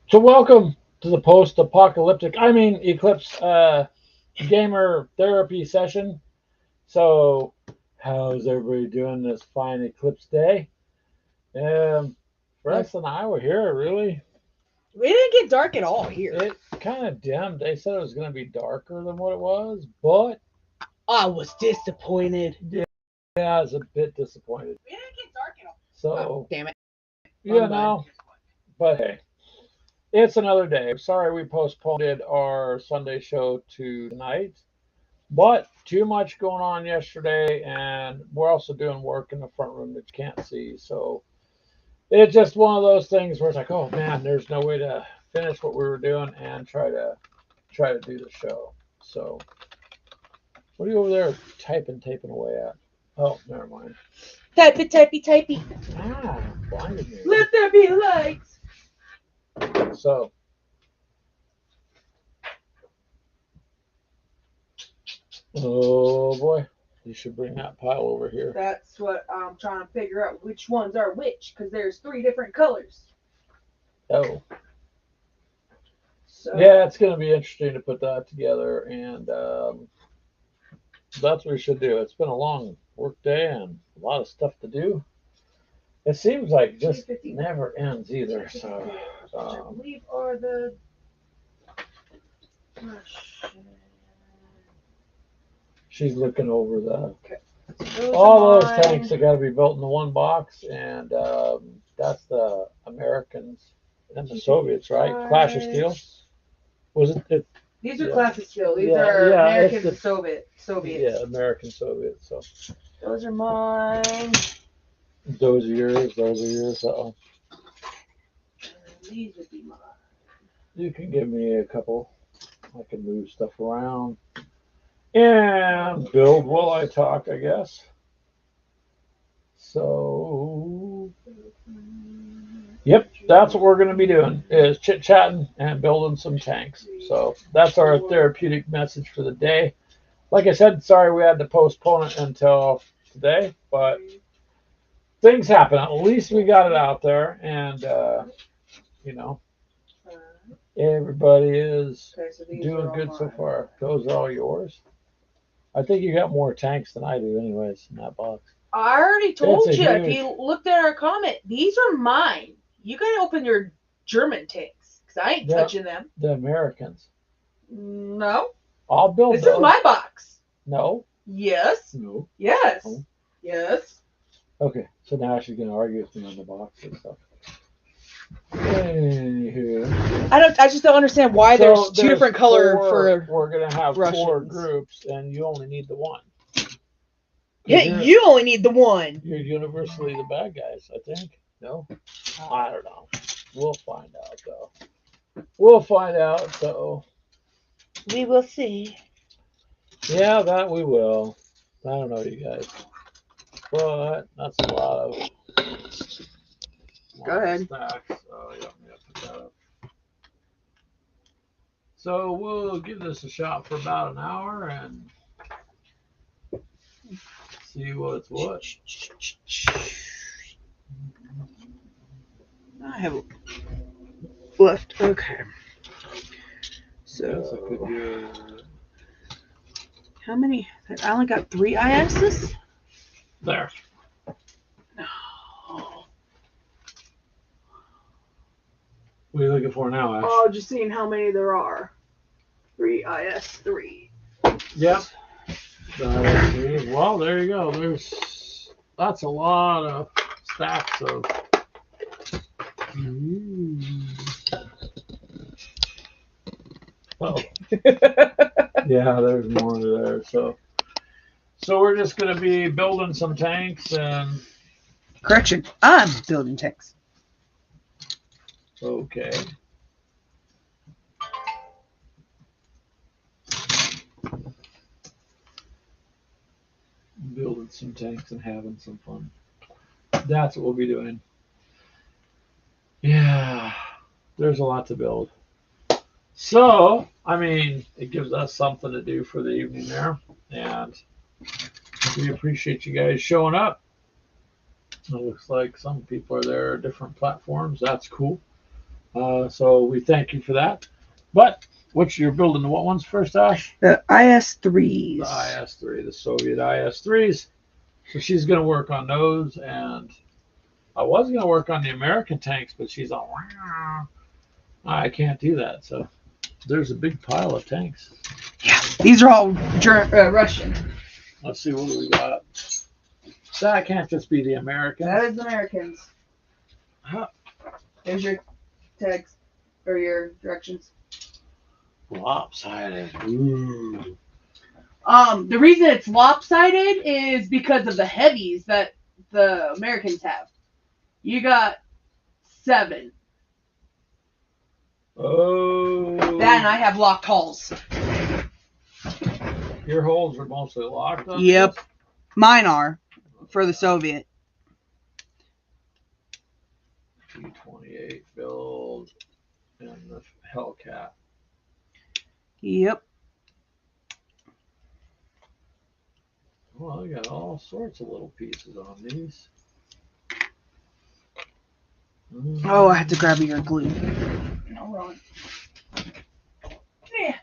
So welcome to the post-apocalyptic, eclipse gamer therapy session. So how's everybody doing this fine eclipse day? Um, Rex and I were here. Really, We didn't get dark at all here. it kind of dimmed. They said it was going to be darker than what it was, but I was disappointed. yeah, I was a bit disappointed. We didn't get dark at all. So Damn it. yeah, no, but hey. It's another day. Sorry we postponed our Sunday show to tonight. But too much going on yesterday, and we're also doing work in the front room that you can't see. So it's just one of those things where it's like, oh man, there's no way to finish what we were doing and try to do the show. So what are you over there taping away at? Oh, never mind. Typey, typey, typey. Ah, blinded me. Let there be lights. So oh boy, you should bring that pile over here. That's what I'm trying to figure out which ones are which, because there's 3 different colors. Oh. So Yeah, it's going to be interesting to put that together, and that's what we should do. It's been a long work day and a lot of stuff to do. It seems like it just never ends either. So, which I believe are the. she's looking over the Those all are those mine. tanks that got to be built into one box, and that's the Americans and the Soviets, right? Clash of Steel. Was it? These are Yeah. Clash of Steel. These Yeah, are yeah, Americans it's and Soviets. Yeah, American Soviets. So Those are mine. those are yours. Those are yours. Uh-oh. And these would be mine. You can give me a couple. I can move stuff around and build while I talk, I guess. So, yep, that's what we're going to be doing is chit chatting and building some tanks. So that's our therapeutic message for the day. Like I said, sorry we had to postpone it until today, but things happen. At least we got it out there, and you know, everybody is doing good so far. Those are all yours. I think you got more tanks than I do, anyways, in that box. I already told It's a you. If huge- you looked at our comment, these are mine. You gotta open your German tanks, because I ain't Yeah. touching them. The Americans. No. I'll build This those. is my box. No. Yes. No. Yes. No. Yes. Okay, so now she's gonna argue with me on the box and stuff. Anywho, I just don't understand why so there's 2 different color for. We're gonna have 4 Russians. groups, and you only need the one. Yeah, You're- you only need the one. You're universally the bad guys, I think. No, I don't know. We'll find out though. We'll find out. So We will see. yeah, that we will. I don't know, you guys, but that's a lot of. Go ahead. Stacks. So yeah, I'm gonna put that up. So we'll give this a shot for about an hour and see what's what. I have left. Okay. Yes, I could So, do. how many? I only got 3 ISs? There. No. What are you looking for now, Ash? Oh, just seeing how many there are. 3 IS3. Yep. Well, there you go. That's a lot of stacks of. Oh. Yeah, there's more there. So we're just gonna be building some tanks and. Correction, I'm building tanks. Okay. Building some tanks and having some fun. That's what we'll be doing. Yeah, there's a lot to build. So, it gives us something to do for the evening there. And we appreciate you guys showing up. It looks like some people are there, different platforms. That's cool. So we thank you for that. But you're building the what ones first, Ash? The IS-3s. The IS-3, the Soviet IS-3s. So she's going to work on those, and I was going to work on the American tanks, but she's all, I can't do that. So there's a big pile of tanks. Yeah, these are all Russian. Let's see what we got. That can't just be the Americans. That is Americans. Huh. There's your text or your directions. Lopsided. Ooh. The reason it's lopsided is because of the heavies that the Americans have. You got 7. Oh. That and I have locked hulls. Your holes are mostly locked up? Yep. Mine are for the Soviet. T-28 build and the Hellcat. Yep. Well, I got all sorts of little pieces on these. Oh, I have to grab your glue. Hold on. Yeah.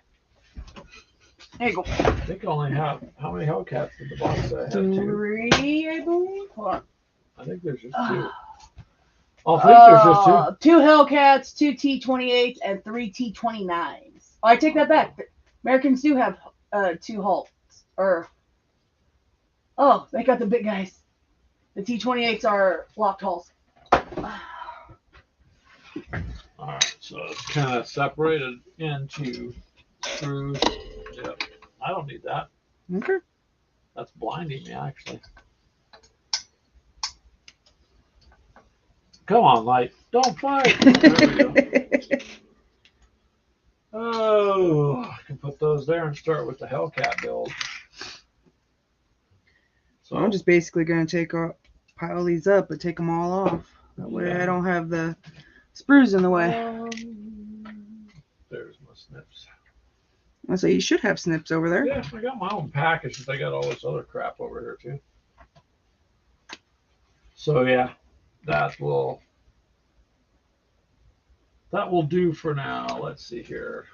There you go. I think I only have, how many Hellcats did the box say? I have 2. 3, I believe. Hold on. I think there's just 2. Oh, I think there's just 2. 2 Hellcats, 2 T-28s, and 3 T-29s. Oh, I take that back. Americans do have 2 hulls. Oh, they got the big guys. The T-28s are locked hulls. Alright, so it's kind of separated into screws. Yep. I don't need that. Okay. That's blinding me, actually. Come on, light. Don't fight. There we go. Oh, I can put those there and start with the Hellcat build. So I'm just basically going to pile these up and take them all off. That way Yeah. I don't have the sprues in the way. There's my snips. I say you should have snips over there. Yeah, I got my own package. I got all this other crap over here too. So yeah, that will do for now. Let's see here.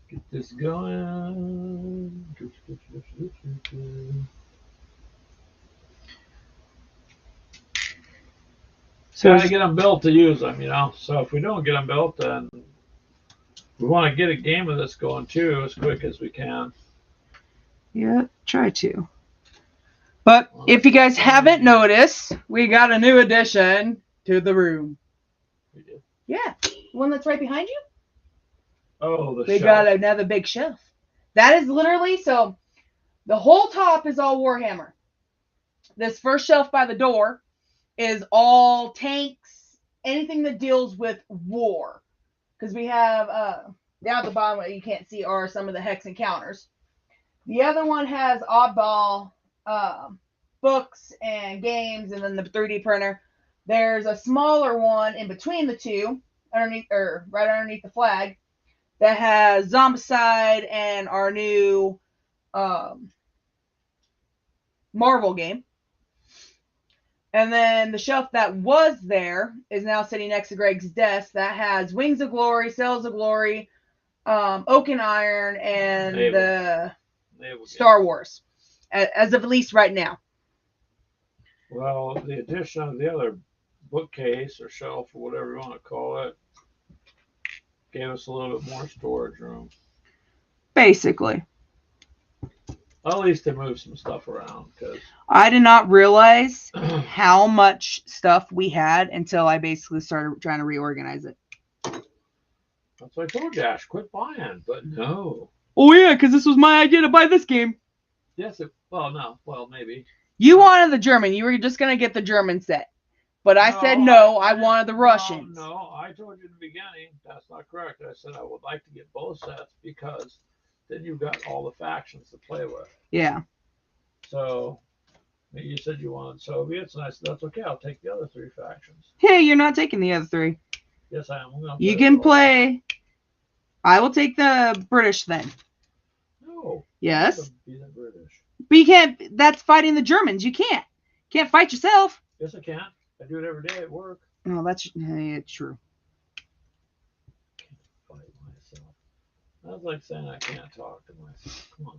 Get this going. So I get them built to use them, you know. So if we don't get them built, then we want to get a game of this going too as quick as we can. Yeah, try to. But if you guys haven't noticed, we got a new addition to the room. We did. Yeah, the one that's right behind you. Oh, the We shelf. got another big shelf. That is literally, so the whole top is all Warhammer. This first shelf by the door is all tanks, anything that deals with war. Because we have, down at the bottom, what you can't see are some of the hex encounters. The other one has oddball books and games, and then the 3D printer. There's a smaller one in between the two, underneath or right underneath the flag, that has Zombicide and our new Marvel game. And then the shelf that was there is now sitting next to Greg's desk that has Wings of Glory, Sails of Glory, Oak and Iron, and the Star Wars, as of at least right now. Well, the addition of the other bookcase or shelf or whatever you want to call it gave us a little bit more storage room. Basically. At least to move some stuff around. Cause I did not realize how much stuff we had until I basically started trying to reorganize it. that's what I told you, Ash. Quit buying. But no. Oh, yeah, because this was my idea to buy this game. Yes. Well, no. Well, maybe. You wanted the German. You were just going to get the German set. But I said no, I wanted the Russians. No, I told you in the beginning. That's not correct. I said I would like to get both sets because then you've got all the factions to play with. Yeah. So you said you wanted Soviets, and I said that's okay. I'll take the other 3 factions. Hey, you're not taking the other 3. Yes, I am. You can play. I will take the British then. No. Yes. Be the British. But you can't. That's fighting the Germans. You can't. Can't fight yourself. Yes, I can. I do it every day at work. No, that's true. Fight myself. That's like saying I can't talk to myself. Come on.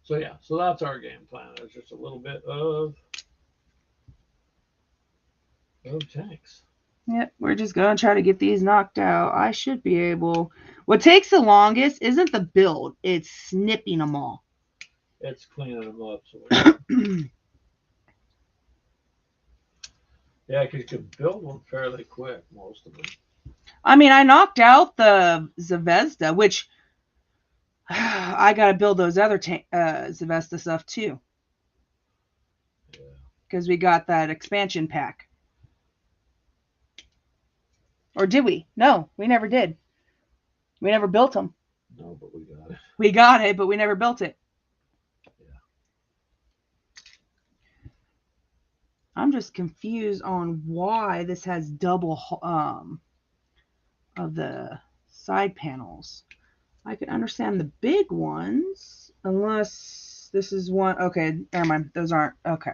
So yeah, so that's our game plan. There's just a little bit of tanks. Yep, we're just gonna try to get these knocked out. I should be able. What takes the longest isn't the build; it's snipping them all. It's cleaning them up. So yeah, because you can build them fairly quick, most of them. I mean, I knocked out the Zvezda, which I gotta build those other Zvezda stuff too. Yeah. Because we got that expansion pack. Or did we? No, we never did. We never built them. No, but we got it. We got it, but we never built it. Yeah. I'm just confused on why this has double of the side panels. I can understand the big ones, unless this is one. Okay, never mind. Those aren't. Okay.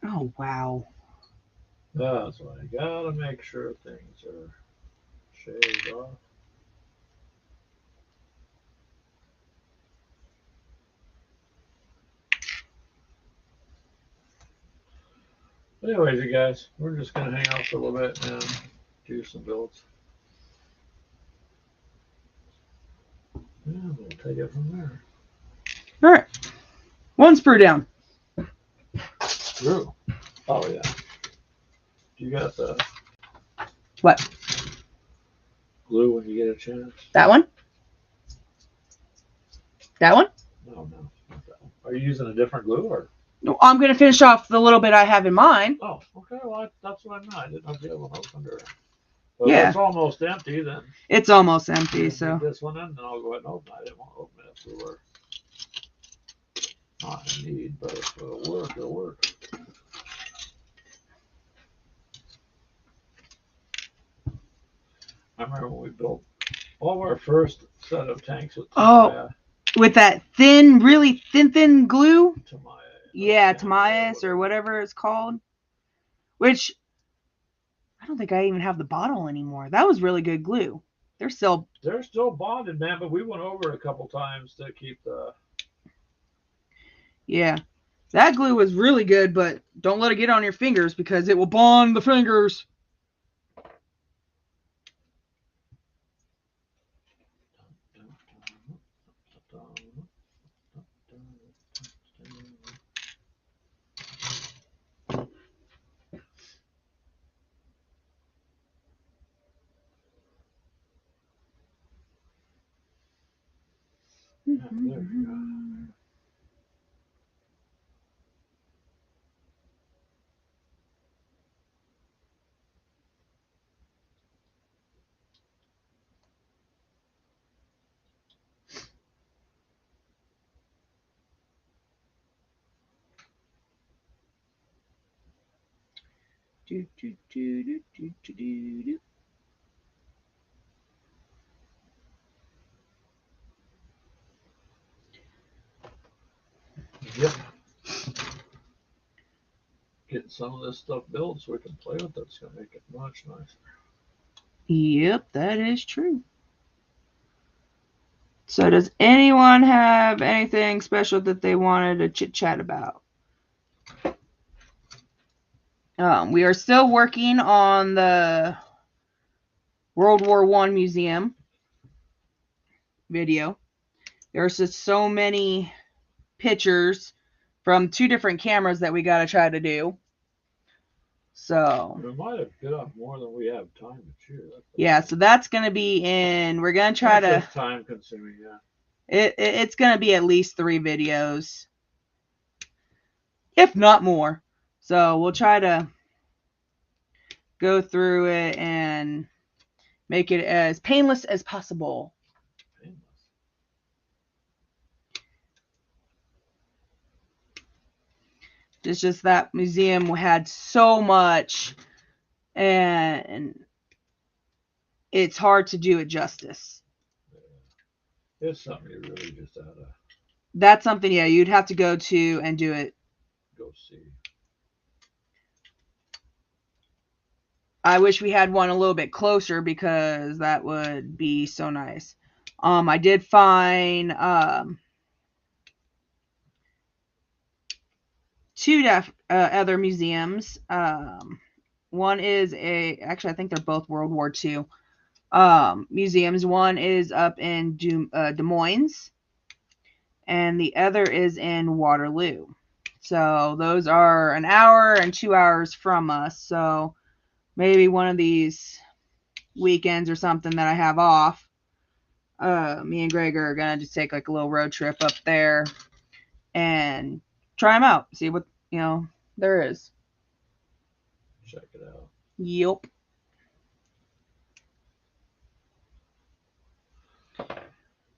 Oh, wow. That's why I gotta make sure things are shaved off. Anyways, you guys, we're just gonna hang out for a little bit and do some builds. Yeah, we'll take it from there. All right. One sprue down. True. Oh yeah. You got the What? glue when you get a chance? That one? That one? No, not that one. Are you using a different glue or? No, I'm going to finish off the little bit I have in mind. Oh, okay. Well, that's what I meant. I didn't know if you had one opened or. Well, Yeah. it's almost empty then. It's almost empty, so. This one in, then I'll go ahead and open it. I didn't want to open it if we were not in need, but if it'll work, it'll work. I remember when we built all of our first set of tanks with with that thin, really thin glue. Tamiya. Yeah, Tamiya or whatever it's called. Which I don't think I even have the bottle anymore. That was really good glue. They're still bonded, man, but we went over it a couple times to keep the. Yeah, that glue was really good, but don't let it get on your fingers because it will bond the fingers. Yeah, there we go. Yep. Getting some of this stuff built so we can play with it. It's going to make it much nicer. Yep, that is true. So does anyone have anything special that they wanted to chit-chat about? We are still working on the World War I museum video. There's just so many pictures from 2 different cameras that we got to try to do. So we might have bit off more than we have time to chew. Yeah, so that's going to be in. We're going to try to. Time consuming, yeah. It's going to be at least 3 videos, if not more. So we'll try to go through it and make it as painless as possible. It's just that museum had so much, and it's hard to do it justice. It's something you really just ought to That's something, yeah, you'd have to go to and do it. go see. I wish we had one a little bit closer because that would be so nice. I did find two other museums. One is actually, I think they're both World War II museums. One is up in Des Moines, and the other is in Waterloo. So those are an hour and 2 hours from us. So maybe one of these weekends or something that I have off, me and Greg are gonna just take like a little road trip up there and try them out, see what there is. Check it out. Yep.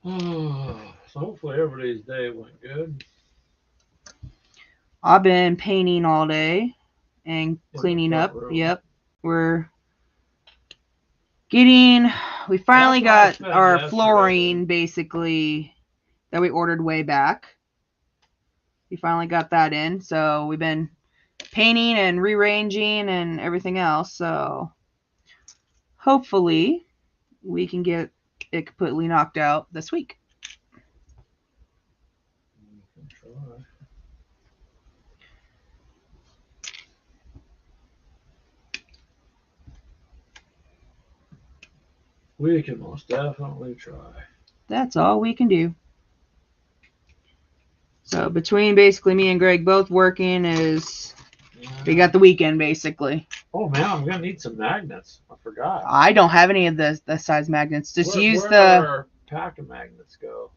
So hopefully everybody's day went good. I've been painting all day and cleaning up. Room. Yep. We finally got our flooring basically that we ordered way back. We finally got that in. So we've been painting and rearranging and everything else. So hopefully we can get it completely knocked out this week. We can try. We can most definitely try. That's all we can do. So between basically me and Greg both working we got the weekend basically. Oh man, I'm gonna need some magnets. I forgot. I don't have any of the size magnets. Just use where the our pack of magnets go.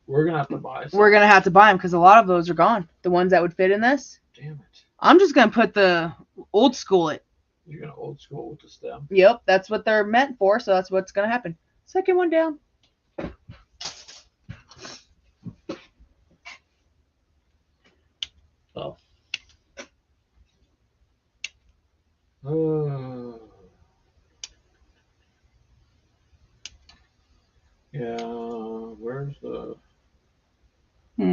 We're gonna have to buy some. We're gonna have to buy them because a lot of those are gone. The ones that would fit in this. Damn it. I'm just gonna put the old school it. You're gonna old school with the stem. Yep, that's what they're meant for, so that's what's gonna happen. Second one down. Oh. Yeah, where's the... I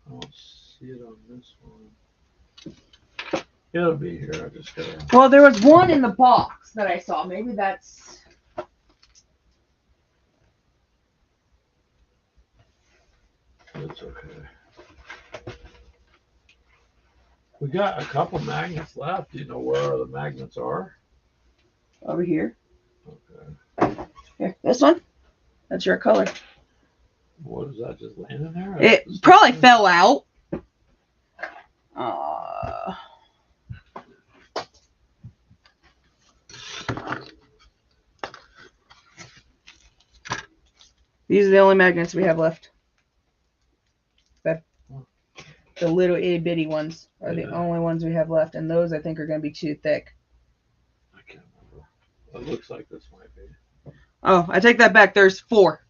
don't see it on this one. It'll be here. I just gotta... Well, there was one in the box that I saw. Maybe that's... It's okay. We got a couple magnets left. Do you know where the magnets are? Over here. Okay. Here, this one. That's your color. What is that, just laying in there? It probably fell out. These are the only magnets we have left. The little itty bitty ones are the only ones we have left, and those I think are going to be too thick. I can't remember. It looks like this might be. Oh, I take that back. There's 4.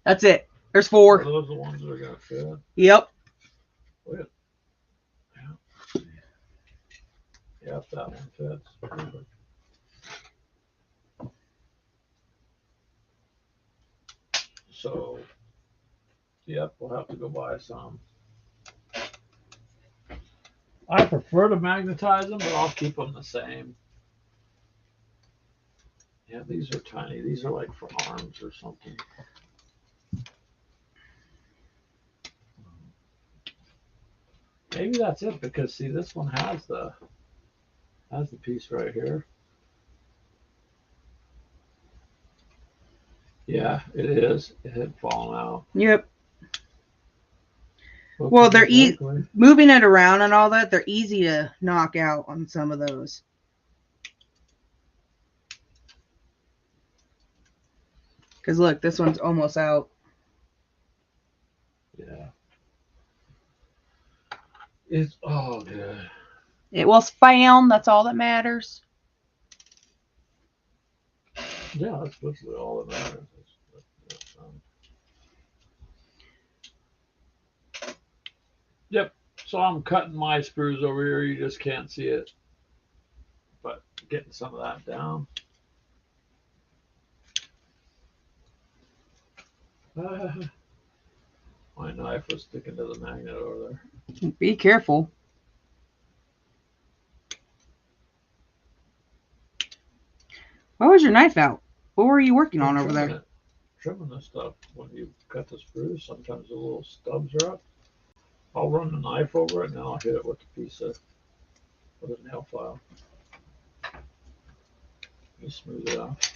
That's it. There's 4. Are those the ones that are going to fit? Yep. Wait. Yeah. Yep, that one fits. Perfect. So, yep, we'll have to go buy some. I prefer to magnetize them, but I'll keep them the same. Yeah, these are tiny. These are like for arms or something. Maybe that's it, because see, this one has the piece right here. Yeah, it is. It had fallen out. Yep. Well, they're moving it around and all that. They're easy to knock out on some of those. Because look, this one's almost out. Yeah. It's all good. It was found. That's all that matters. Yeah, that's literally all that matters. Yep. So I'm cutting my sprues over here. You just can't see it. But getting some of that down. My knife was sticking to the magnet over there. Be careful. Why was your knife out? What were you working on over there? Trimming this stuff. When you cut the spruce, sometimes the little stubs are up. I'll run the knife over it and then I'll hit it with a piece of with a nail file. You smooth it out.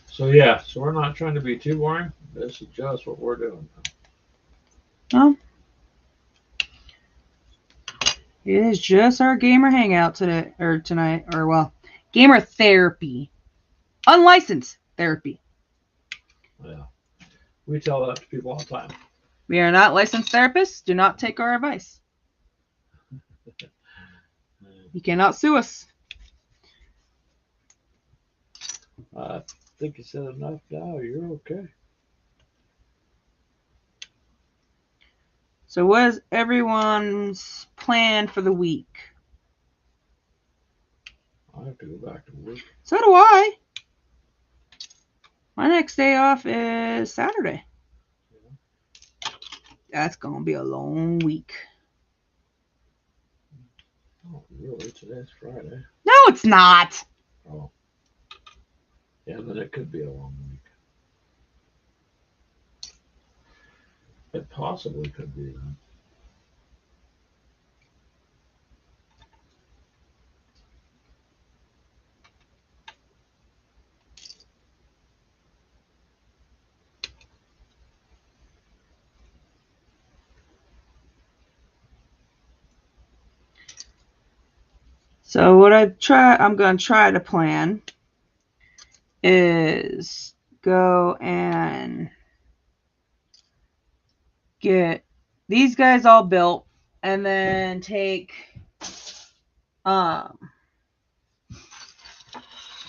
So yeah, so we're not trying to be too boring. This is just what we're doing. Oh. It is just our gamer hangout today, or tonight, or well, gamer therapy. Unlicensed therapy. Yeah. We tell that to people all the time. We are not licensed therapists. Do not take our advice. You cannot sue us. I think you said enough now. You're okay. So what is everyone's plan for the week? I have to go back to work. So do I. My next day off is Saturday. That's going to be a long week. Oh, really? Today's Friday. No, it's not. Oh. Yeah, then it could be a long week. It possibly could be then. So what I'm going to try to plan is go and get these guys all built and then take the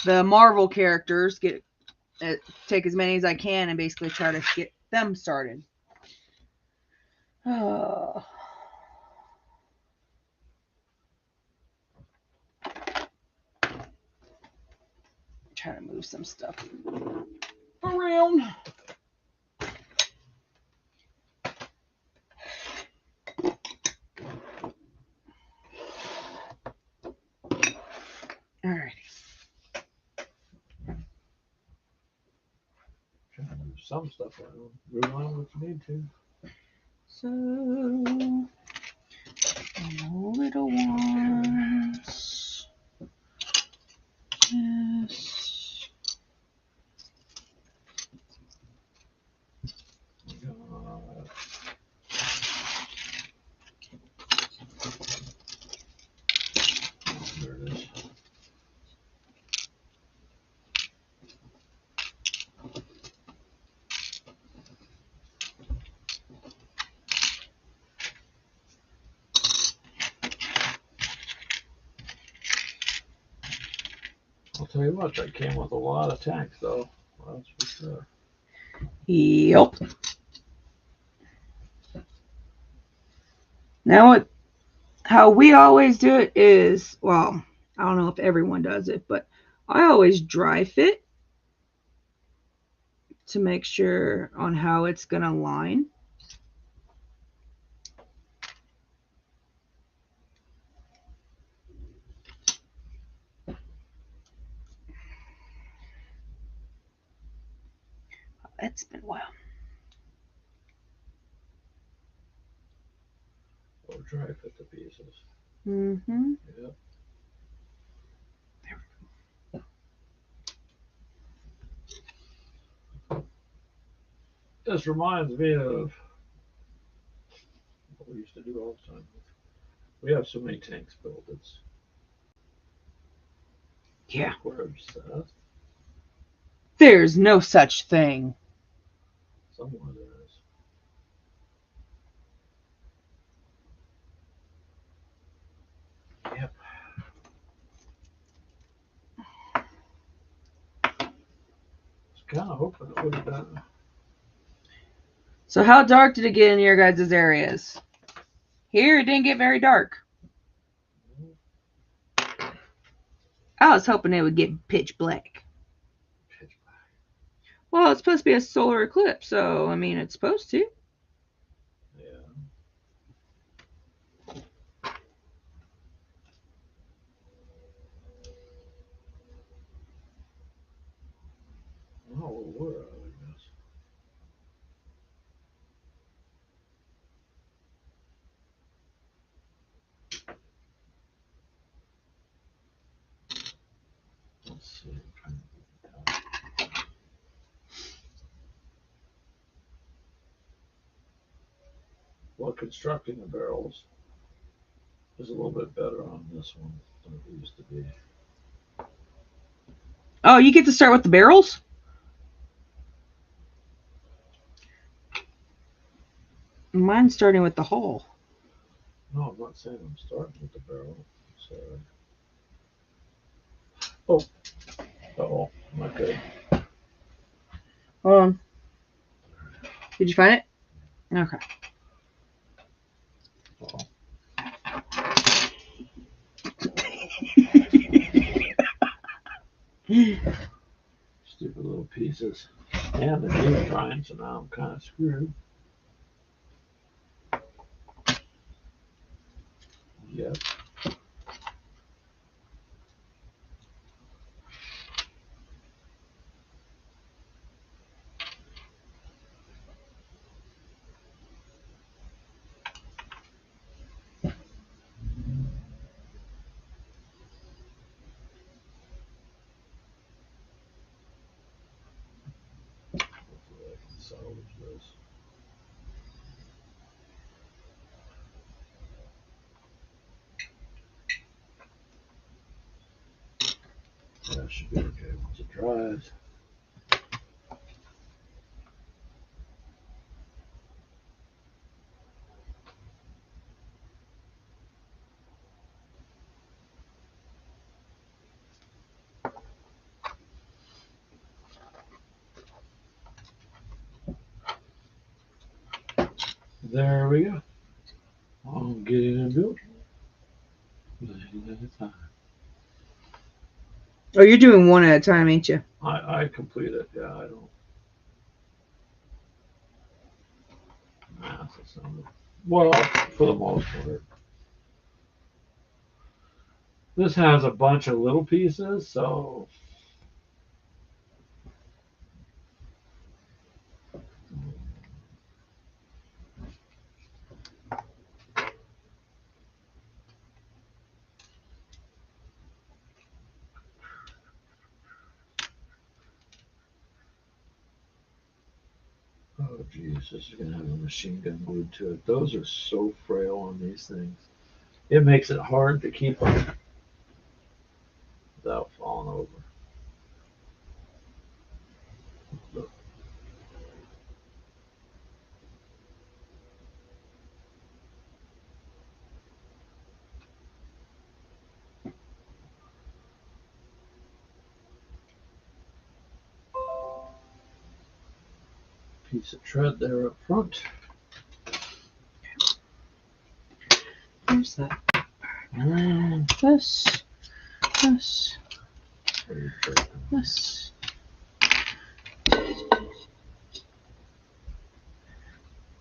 Marvel characters, take as many as I can and basically try to get them started. Trying to move some stuff around. Alrighty. Trying to move some stuff around. Move on if you need to. So, little ones. Yes. There it is. I'll tell you what, that came with a lot of tanks, though. That's for sure. Yep. Now, how we always do it is, well, I don't know if everyone does it, but I always dry fit to make sure on how it's going to line. It's been a while. Or dry fit the pieces. Mm-hmm. Yep. This reminds me of what we used to do all the time. We have so many tanks built. It's Yeah. we're obsessed. There's no such thing. Somewhere there is. kind of hoping it would have done. So how dark did it get in your guys' areas? Here, it didn't get very dark. I was hoping it would get pitch black. Pitch black. Well, it's supposed to be a solar eclipse, so, I mean, it's supposed to. Yeah. Oh, where are they, guys? Let's see. I'm trying to get it out. Well, constructing the barrels is a little bit better on this one than it used to be. Oh, you get to start with the barrels? Mine's starting with the hull. No, I'm not saying I'm starting with the barrel. Sorry. Oh. Uh-oh. Not good. Hold on. Did you find it? Okay. Uh-oh. Stupid little pieces. And the needle drying, so now I'm kind of screwed. Yep. Hopefully I can salvage this. That should be okay once it dries. There we go. I'll get into it. Oh, you're doing one at a time, ain't you? I complete it. Yeah, I don't. Nah, that's not it. Well, for the most part. This has a bunch of little pieces, so. Oh, geez, this is going to have a machine gun glued to it. Those are so frail on these things. It makes it hard to keep them without falling over. Look. Piece of tread there up front. Where's that? And This.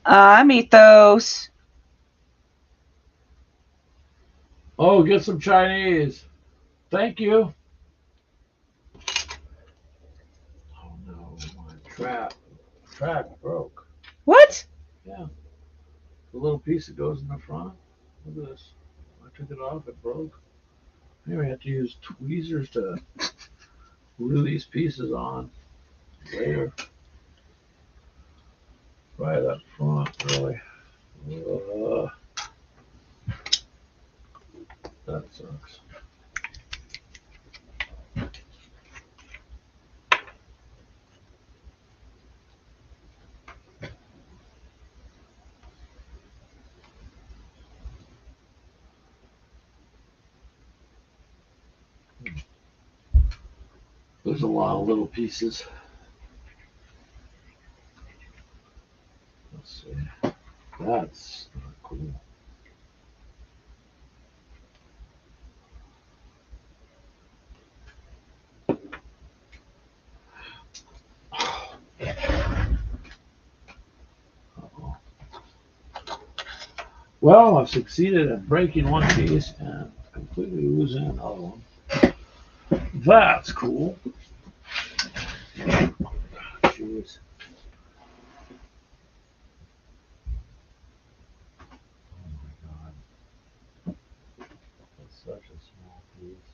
I meet those. oh, get some Chinese. Thank you. Oh no, my track broke. What? Yeah, the little piece that goes in the front. Look at this. I took it off, it broke. Maybe I have to use tweezers to glue these pieces on later. Right up front, really. That sucks. There's a lot of little pieces. That's cool. Well, I've succeeded at breaking one piece and completely losing another one. That's cool. Jeez. Oh my God. That's such a small piece.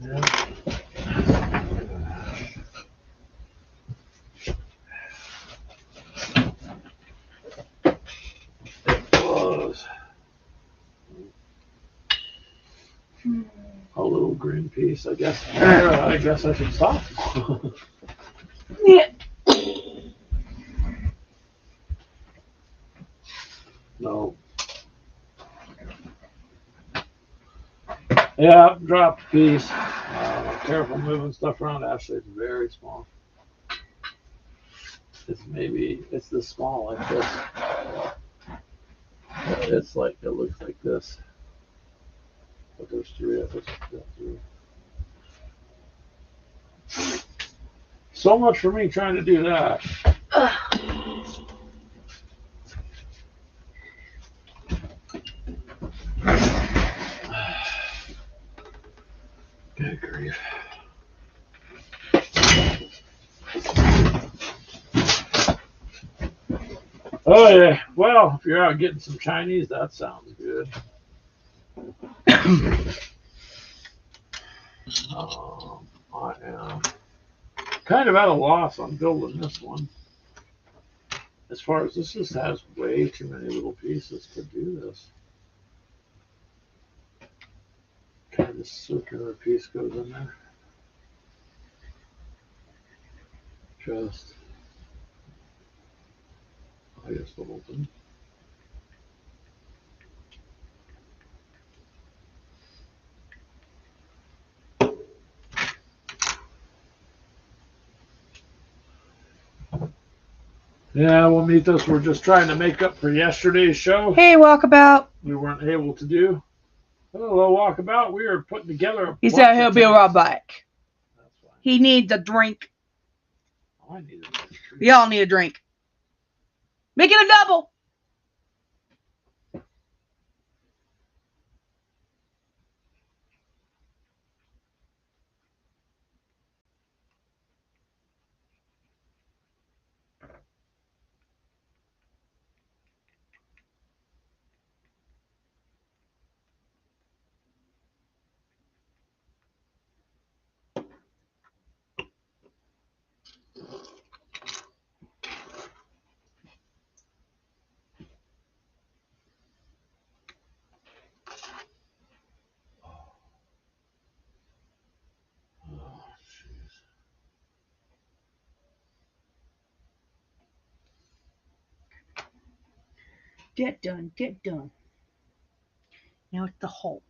Yeah. Was a little green piece, I guess. I guess I should stop. Yeah. No. Yeah, dropped a piece. Careful moving stuff around. Actually, it's very small. It's this small, like this. It's like, it looks like this. But there's three of us. So much for me trying to do that. Good grief. Oh yeah. Well, if you're out getting some Chinese, that sounds good. I am kind of at a loss on building this one. As far as this just has way too many little pieces to do this. Kind of circular piece goes in there. Just, I guess the whole thing. Yeah, we'll meet this. We're just trying to make up for yesterday's show. Hey, Walkabout. We weren't able to do. Hello, Walkabout. We are putting together. He said he'll be right back. That's fine. He needs a drink. I need a drink. Y'all need a drink. Make it a double. Oh, jeez. Get done. Get done. Now it's the hole.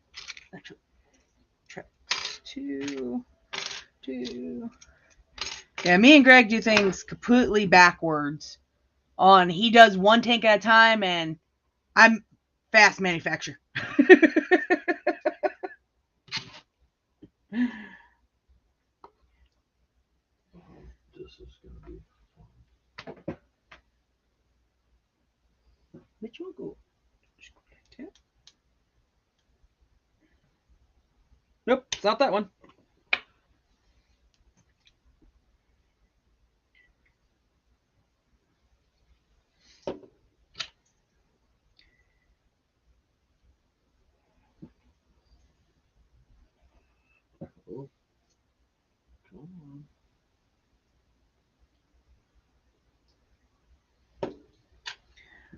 That's track 2. Yeah, me and Greg do things completely backwards. He does one tank at a time, and I'm fast manufacture. This is going to be fun. Which one go? Nope, it's not that one. Oh, come on.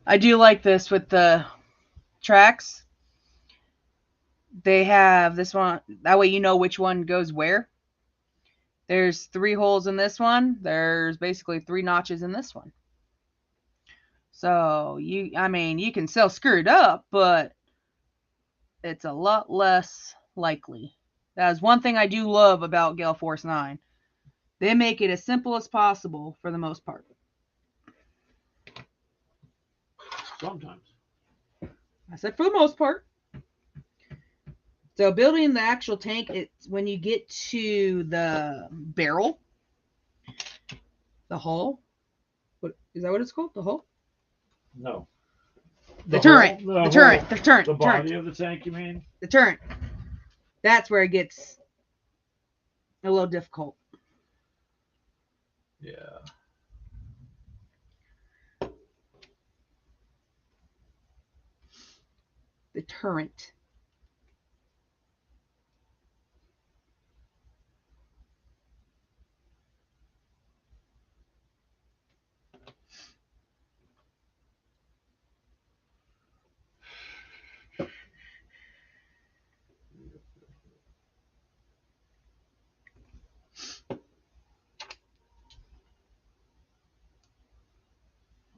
I do like this with the tracks. They have this one. That way you know which one goes where. There's 3 holes in this one. There's basically 3 notches in this one. So you can still screw it up, but it's a lot less likely. That is one thing I do love about Gale Force 9. They make it as simple as possible for the most part. Sometimes. I said for the most part. So building the actual tank, it's when you get to the barrel, the hull. What is that? What it's called? The hull? No. The turret. Whole- The turret. The turret. The turret. body of the tank, you mean? The turret. That's where it gets a little difficult. Yeah. The turret.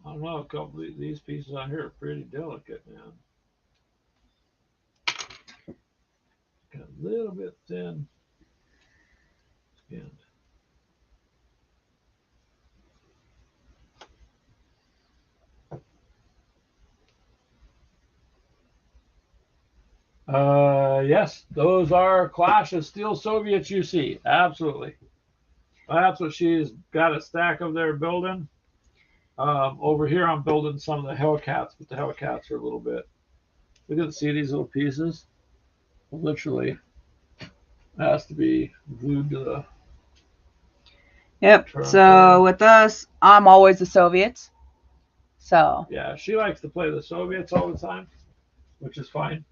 I don't know. A couple of these pieces on here are pretty delicate, man. Got a little bit thin skinned. Yes, those are Clash of Steel Soviets you see. Absolutely. That's what she's got a stack of there building. Over here, I'm building some of the Hellcats, but the Hellcats are a little bit. We can see these little pieces. Literally, has to be glued to the. Yep. turret. So with us, I'm always the Soviets. So Yeah, she likes to play the Soviets all the time, which is fine.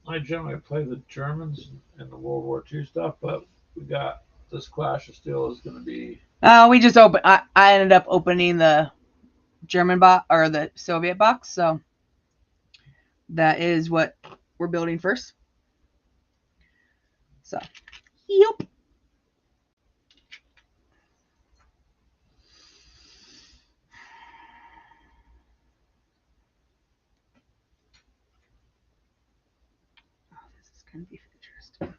I generally play the Germans and the World War II stuff, but we got this Clash of Steel is going to be. we just open. I ended up opening the German box or the Soviet box. So that is what we're building first. So, yep. Oh, this is going to be interesting.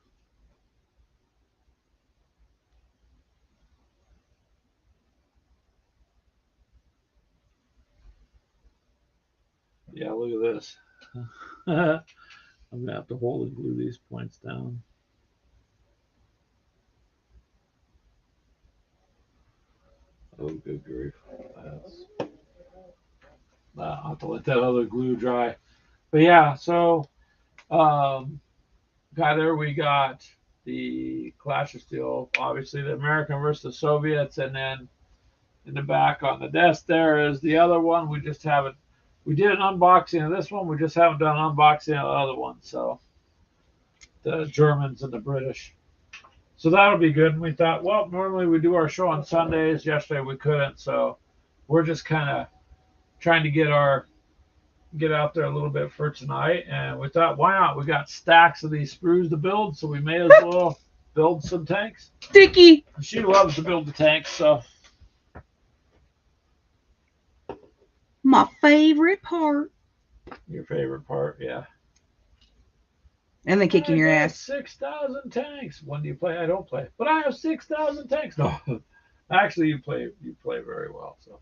Yeah, look at this. I'm going to have to hold and glue these points down. Oh, good grief. I'll have to let that other glue dry. But yeah, so guy there we got the Clash of Steel, obviously the American versus the Soviets, and then in the back on the desk there is the other one. We just haven't. We did an unboxing of this one. We just haven't done an unboxing of the other one. So the Germans and the British. So that'll be good. And we thought, well, normally we do our show on Sundays. Yesterday we couldn't, so we're just kind of trying to get out there a little bit for tonight. And we thought, why not? We got stacks of these sprues to build, so we may as well build some tanks. Sticky. She loves to build the tanks, so. My favorite part. Your favorite part, yeah. And then kicking your ass. 6,000 tanks. When do you play? I don't play, but I have 6,000 tanks. No, actually, you play very well. So.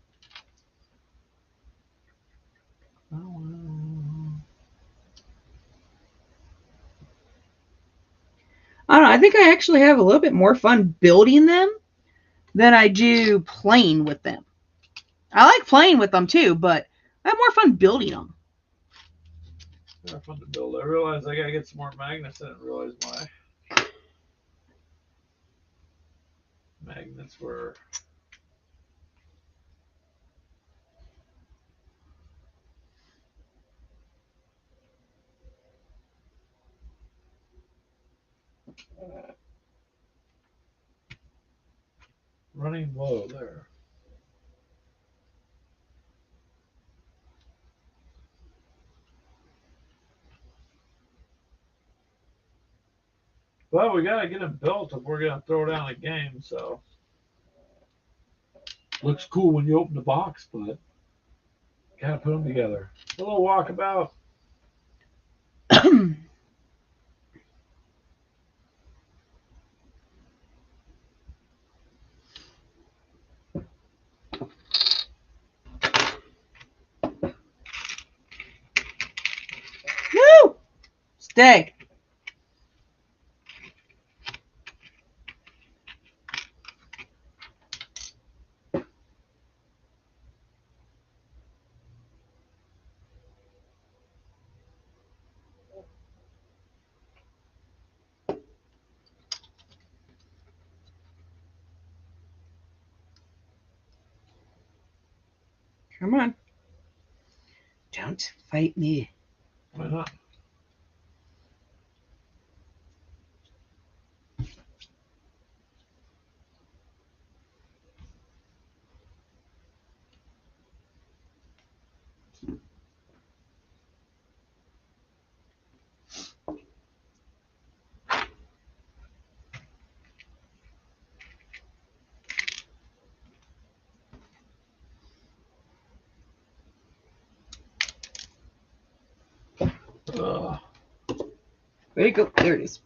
I don't know. I think I actually have a little bit more fun building them than I do playing with them. I like playing with them too, but I have more fun building them. They're fun to build. I realized I gotta get some more magnets. I didn't realize my magnets were. Running low there. Well, we gotta get them built if we're gonna throw down a game. So looks cool when you open the box, but gotta put them together. A little walkabout. Dig. Come on. Don't fight me. Why not? Where'd it go? There it is.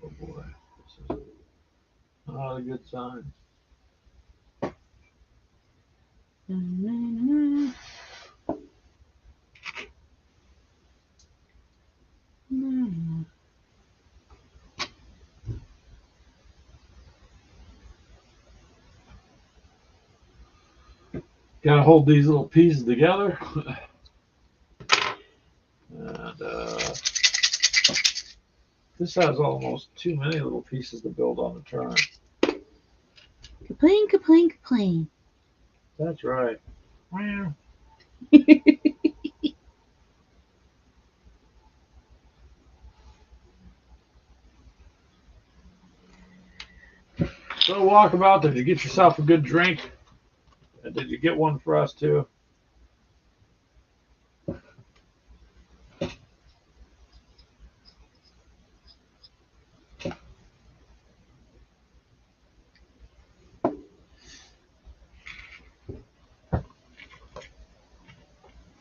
Oh boy, this is not a good sign. Gotta hold these little pieces together. And this has almost too many little pieces to build on the turn. Complain, complain, complain. That's right. Wow. So walkabout, did you get yourself a good drink? And did you get one for us too?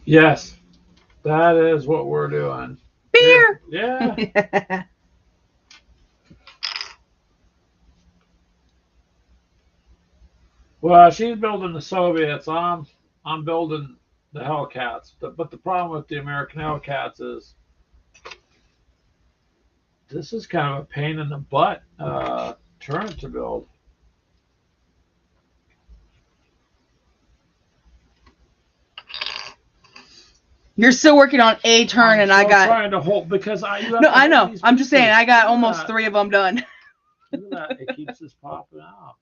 Yes, that is what we're doing. Beer. Yeah. Well, she's building the Soviets. I'm building the Hellcats. But the problem with the American Hellcats is this is kind of a pain in the butt turret to build. You're still working on a turn, and I got. Trying to hold because you have No, to I hold know. these I'm just saying, pieces. I got Look at almost that. 3 of them done. Look at that. It keeps this popping out.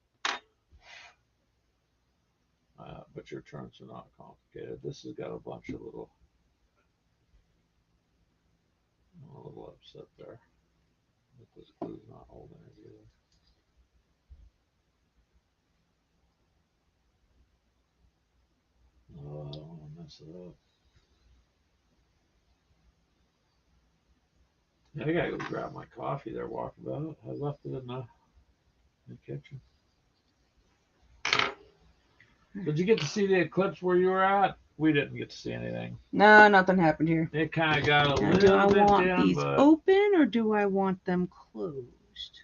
But your turns are not complicated. This has got a bunch of little. I'm a little upset there. But this glue's not holding it either. Oh, I don't want to mess it up. Yeah, I gotta go grab my coffee there, walkabout. I left it in the kitchen. Did you get to see the eclipse where you were at? We didn't get to see anything. No, nothing happened here. It kind of got a Now, little do I bit want dim, these but open or do I want them closed?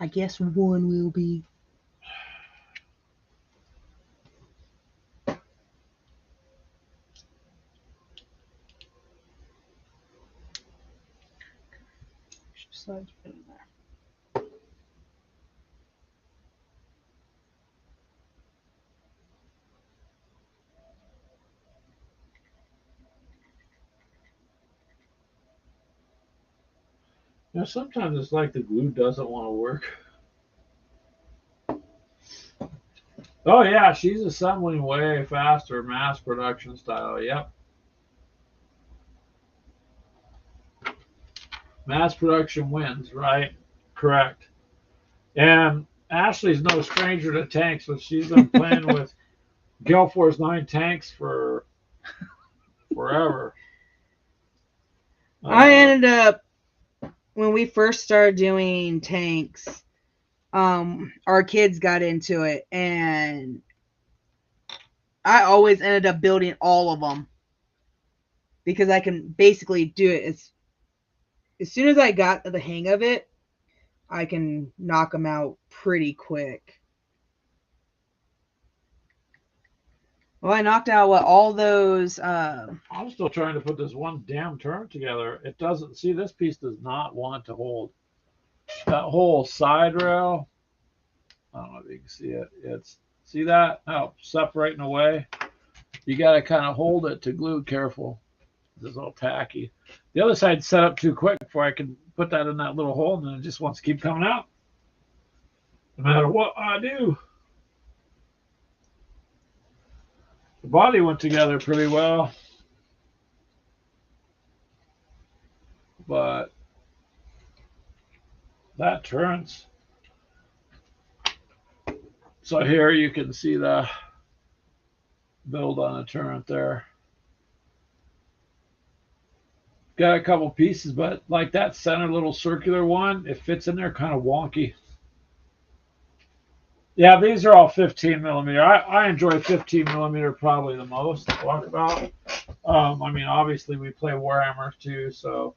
I guess one will be. Slide it in there. sometimes it's like the glue doesn't want to work. Oh yeah, she's assembling way faster, mass production style. Yep. Mass production wins, right? Correct. And Ashley's no stranger to tanks, but she's been playing with Gale Force 9 tanks for forever. I ended up, when we first started doing tanks, our kids got into it, and I always ended up building all of them. because I can basically do it as soon as I got the hang of it, I can knock them out pretty quick. Well, I knocked out all those. I'm still trying to put this one damn turret together. It doesn't, see, this piece does not want to hold. That whole side rail, I don't know if you can see it. See that? Oh, separating away. You got to kind of hold it to glue. Careful. This is all tacky. The other side's set up too quick before I can put that in that little hole, and then it just wants to keep coming out. No matter what I do. The body went together pretty well. But that turns. So here you can see the build on a turret there. Got a couple pieces, but like that center little circular one, it fits in there kind of wonky. Yeah, these are all 15 millimeter. I enjoy 15 millimeter probably the most to talk about. I mean, obviously we play Warhammer too, so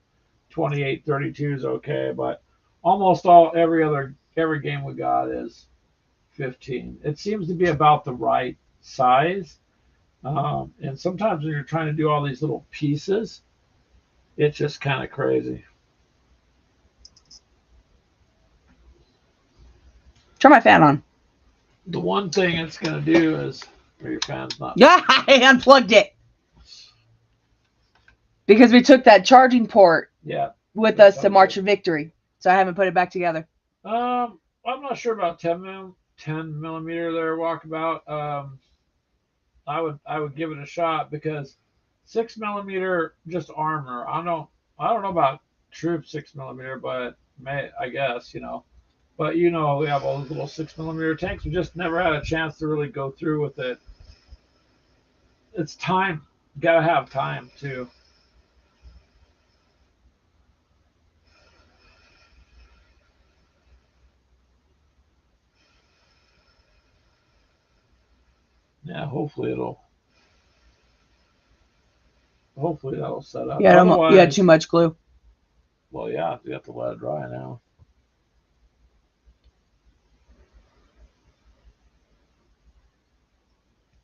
28-32 is okay, but almost every game we got is 15. It seems to be about the right size. And sometimes when you're trying to do all these little pieces, it's just kind of crazy. Turn my fan on. The one thing it's going to do is, or your fan's not. Yeah, I unplugged it. Because we took that charging port with us to March of Victory. So I haven't put it back together. I'm not sure about 10 millimeter there, Walkabout. I would give it a shot because 6 millimeter just armor. I don't know about troop 6 millimeter, but I guess, you know. But you know, we have all those little 6 millimeter tanks. We just never had a chance to really go through with it. It's time. Gotta have time too. Yeah, hopefully that'll set up. Yeah, you had too much glue. Well, yeah, you have to let it dry now.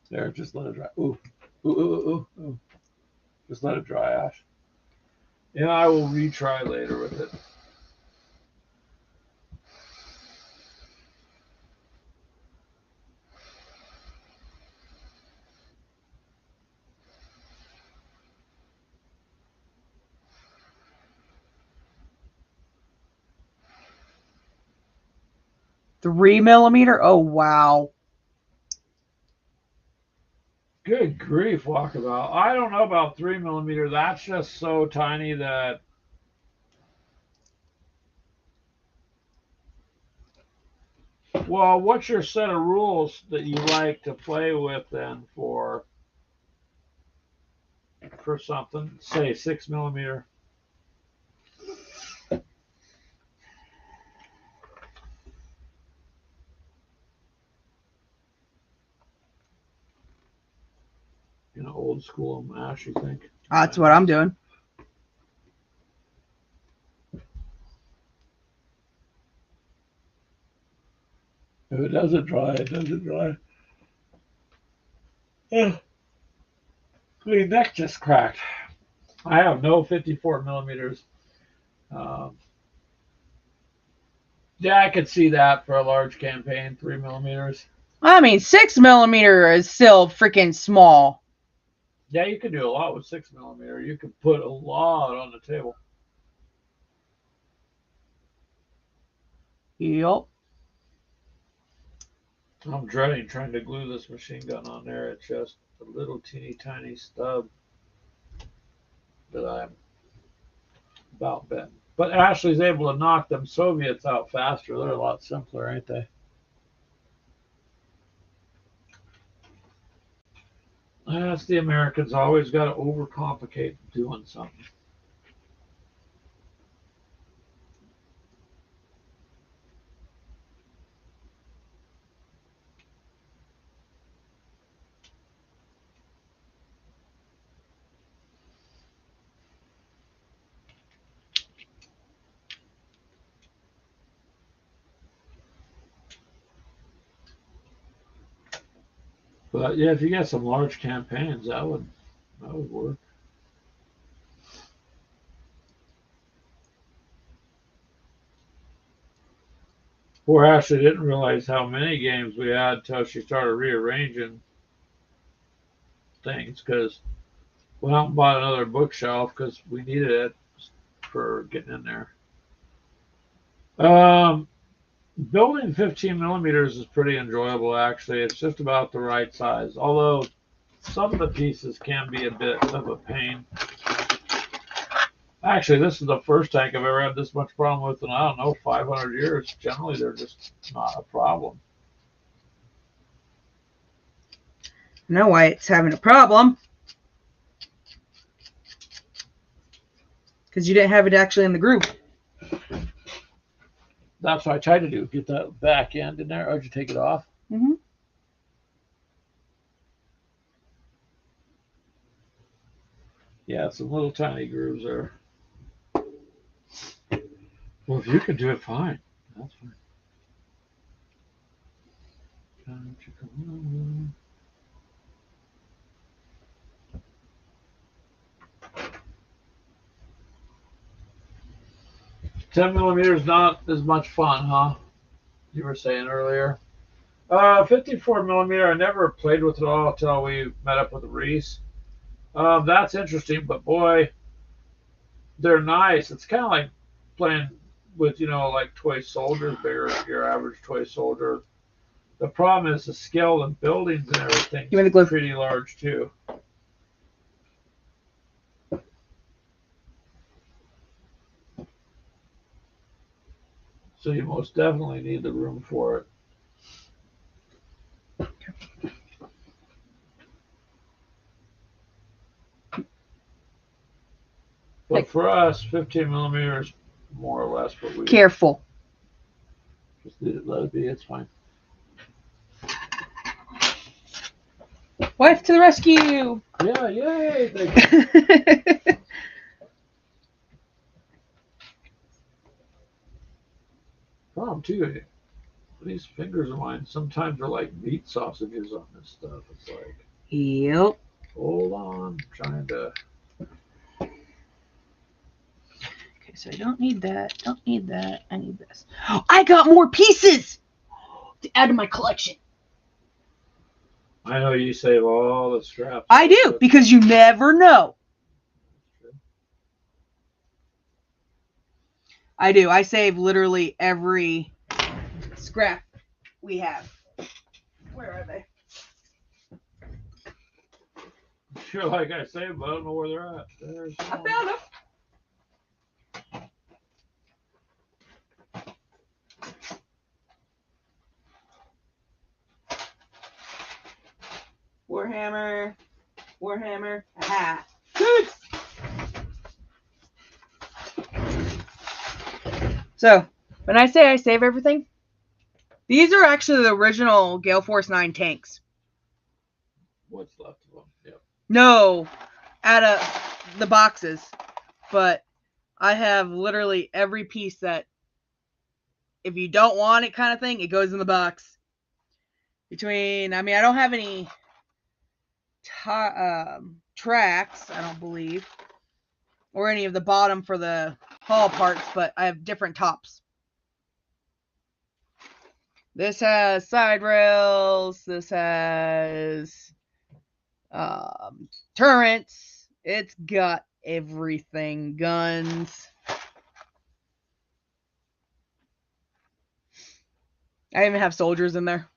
There, just let it dry. Ooh. Just let it dry, Ash. And I will retry later with it. $3 millimeter? Oh, wow. Good grief, Walkabout. I don't know about 3 millimeter. That's just so tiny that. Well, what's your set of rules that you like to play with then for something? Say 6 millimeter. You know, old school mash, you think? That's what I'm doing. If it doesn't dry, it doesn't dry. Yeah. My neck just cracked. I have no 54 millimeters. Yeah, I could see that for a large campaign, 3 millimeters. I mean, 6 millimeter is still freaking small. Yeah, you can do a lot with 6 millimeter. You can put a lot on the table. Yup. I'm dreading trying to glue this machine gun on there. It's just a little teeny tiny stub that I'm about bent. But Ashley's able to knock them Soviets out faster. They're a lot simpler, ain't they? That's the Americans always got to overcomplicate doing something. But yeah, if you get some large campaigns, that would work. Poor Ashley didn't realize how many games we had until she started rearranging things because we went out and bought another bookshelf because we needed it for getting in there. Building 15 millimeters is pretty enjoyable, actually. It's just about the right size, although some of the pieces can be a bit of a pain. Actually, this is the first tank I've ever had this much problem with in, I don't know, 500 years. Generally, they're just not a problem. I know why it's having a problem. Because you didn't have it actually in the group. That's what I tried to do, get that back end in there. Oh, did you take it off? Mm-hmm. Yeah, some little tiny grooves there. Well, if you can do it, fine. That's fine. 10 millimeters not as much fun, huh? You were saying earlier. 54 millimeter, I never played with it all until we met up with Reese. That's interesting, but boy, they're nice. It's kind of like playing with, like toy soldiers, bigger than your average toy soldier. The problem is the scale of buildings and everything is pretty large too. So you most definitely need the room for it. But for us, 15 millimeters, more or less what we... Careful. Just let it be, it's fine. Wife to the rescue! Yeah, yay! Thank you. Problem too, these fingers of mine sometimes are like meat sausages on this stuff. It's like, yep. Hold on, I'm trying to... Okay, so I don't need that. Don't need that. I need this. I got more pieces to add to my collection. I know you save all the scraps. I do, because you never know. I do. I save literally every scrap we have. Where are they? You're like I say, but I don't know where they're at. There's I found them. Warhammer. Warhammer. Aha. Good. So, when I say I save everything, these are actually the original Gale Force 9 tanks. What's left of them? Yep. No, out of the boxes. But I have literally every piece that, if you don't want it kind of thing, it goes in the box. I don't have any tracks, I don't believe, or any of the bottom for the hull parts, but I have different tops. This has side rails. This has turrets. It's got everything. Guns. I even have soldiers in there.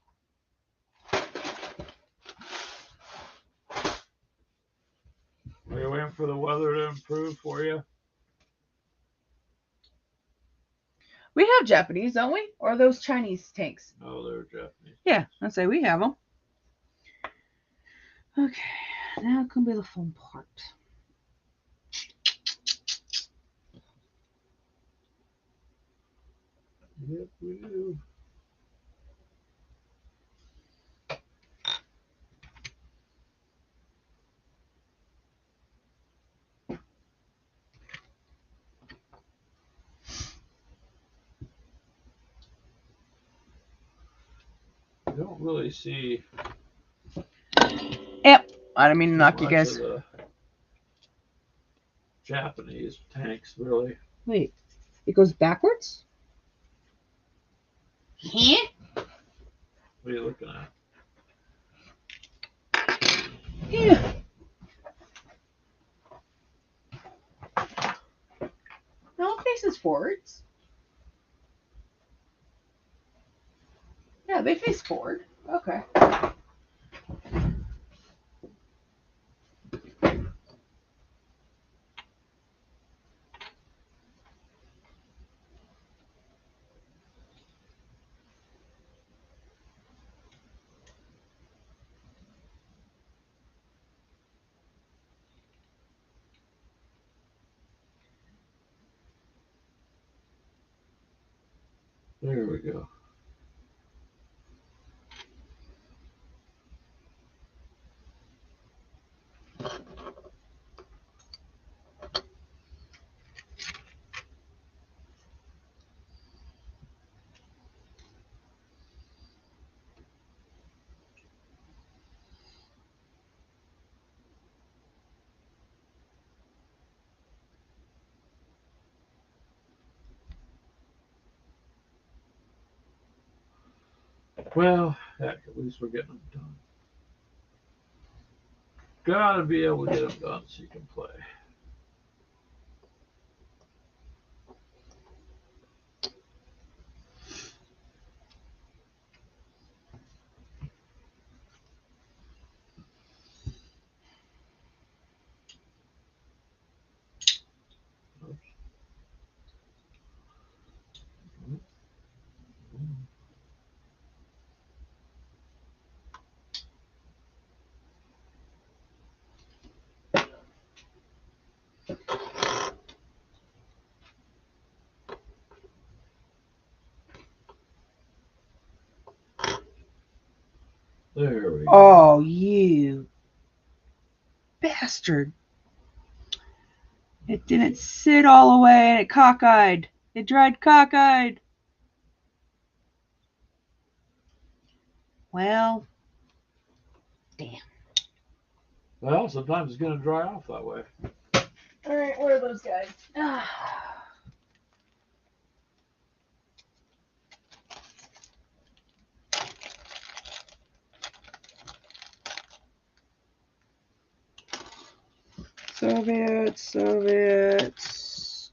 Are you waiting for the weather to improve for you? We have Japanese, don't we? Or are those Chinese tanks? No, they're Japanese. Yeah, I'd say we have them. Okay, now can be the fun part. Yep, we do. I don't really see I didn't mean to knock you much guys. of the Japanese tanks, really. Wait, it goes backwards? Huh? What are you looking at? Yeah. No, it faces forwards. Yeah, they face forward. Okay. There we go. Well, heck, at least we're getting them done. Gotta be able to get them done so you can play. There we go. Oh, you bastard. It didn't sit all the way and it cockeyed. It dried cockeyed. Well, damn. Well, sometimes it's gonna dry off that way. All right, where are those guys? Soviets.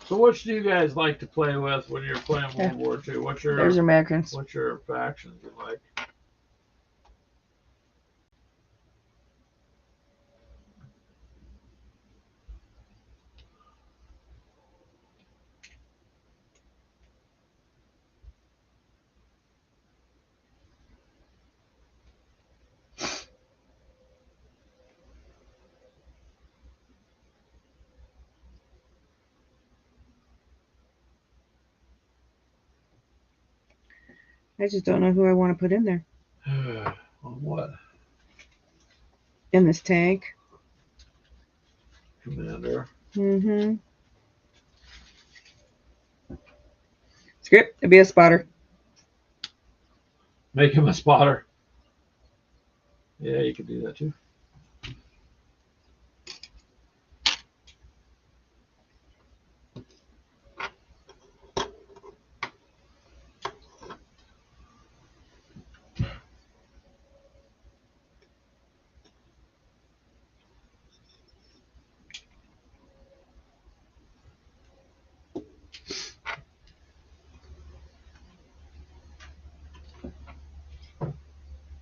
So, which do you guys like to play with when you're playing World War II? What's your There's Americans. What's your factions you like? I just don't know who I want to put in there. On what? In this tank. Commander. Mm-hmm. Script, it'd be a spotter. Make him a spotter. Yeah, you could do that too.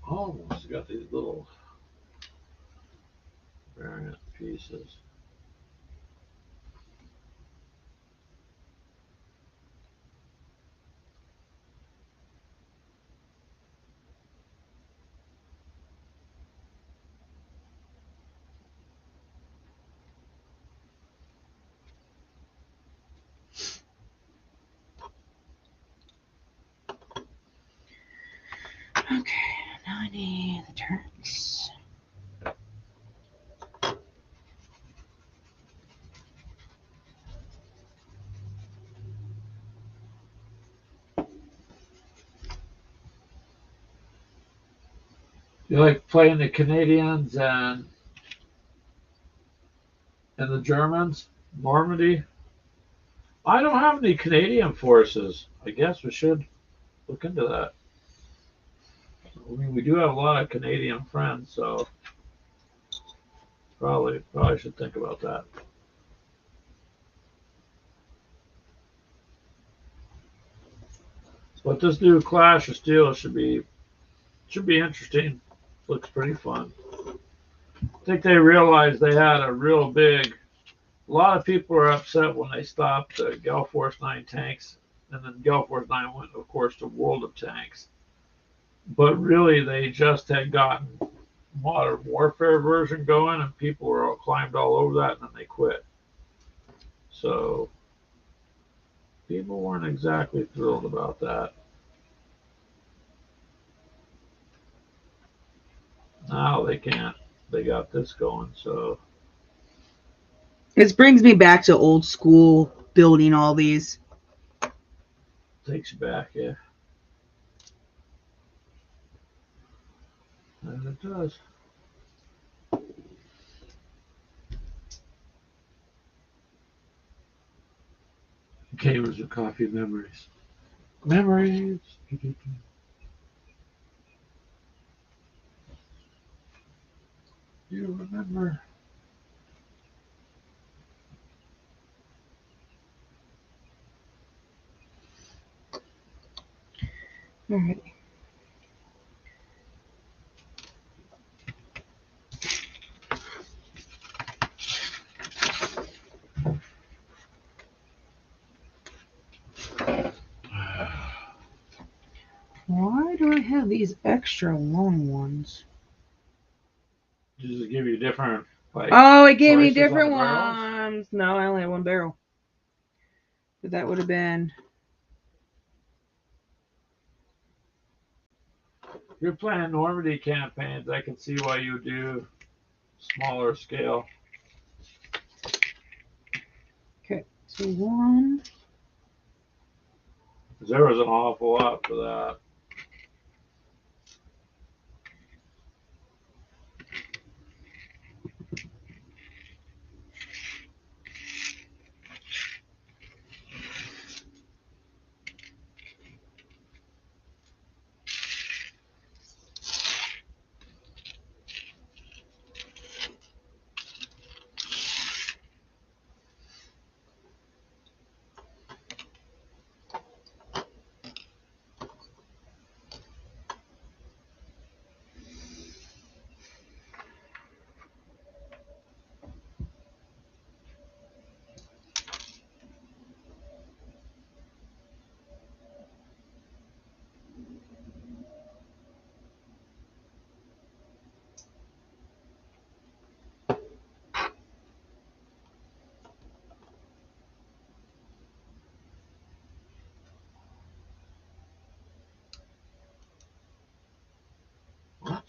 Almost got these little variant pieces. Okay, now I need the turrets. You like playing the Canadians and the Germans? Normandy? I don't have any Canadian forces. I guess we should look into that. I mean, we do have a lot of Canadian friends, so probably should think about that. But this new Clash of Steel should be interesting. Looks pretty fun. I think they realized they had a real big. A lot of people were upset when they stopped the Gulf Force 9 tanks, and then Gulf Force 9 went, of course, to World of Tanks. But really, they just had gotten Modern Warfare version going, and people were all climbed all over that, and then they quit. So people weren't exactly thrilled about that. Now they can't. They got this going, so This brings me back to old school building all these. takes you back, yeah. And it does. Gamers with coffee memories. Memories. You remember? All right. Why do I have these extra long ones? Does it give you different, like, Oh, it gave me choices on different the barrels? ones. No, I only had one barrel. But that would have been. If you're playing Normandy campaigns, I can see why you do smaller scale. Okay, so one. Because there was an awful lot for that. What?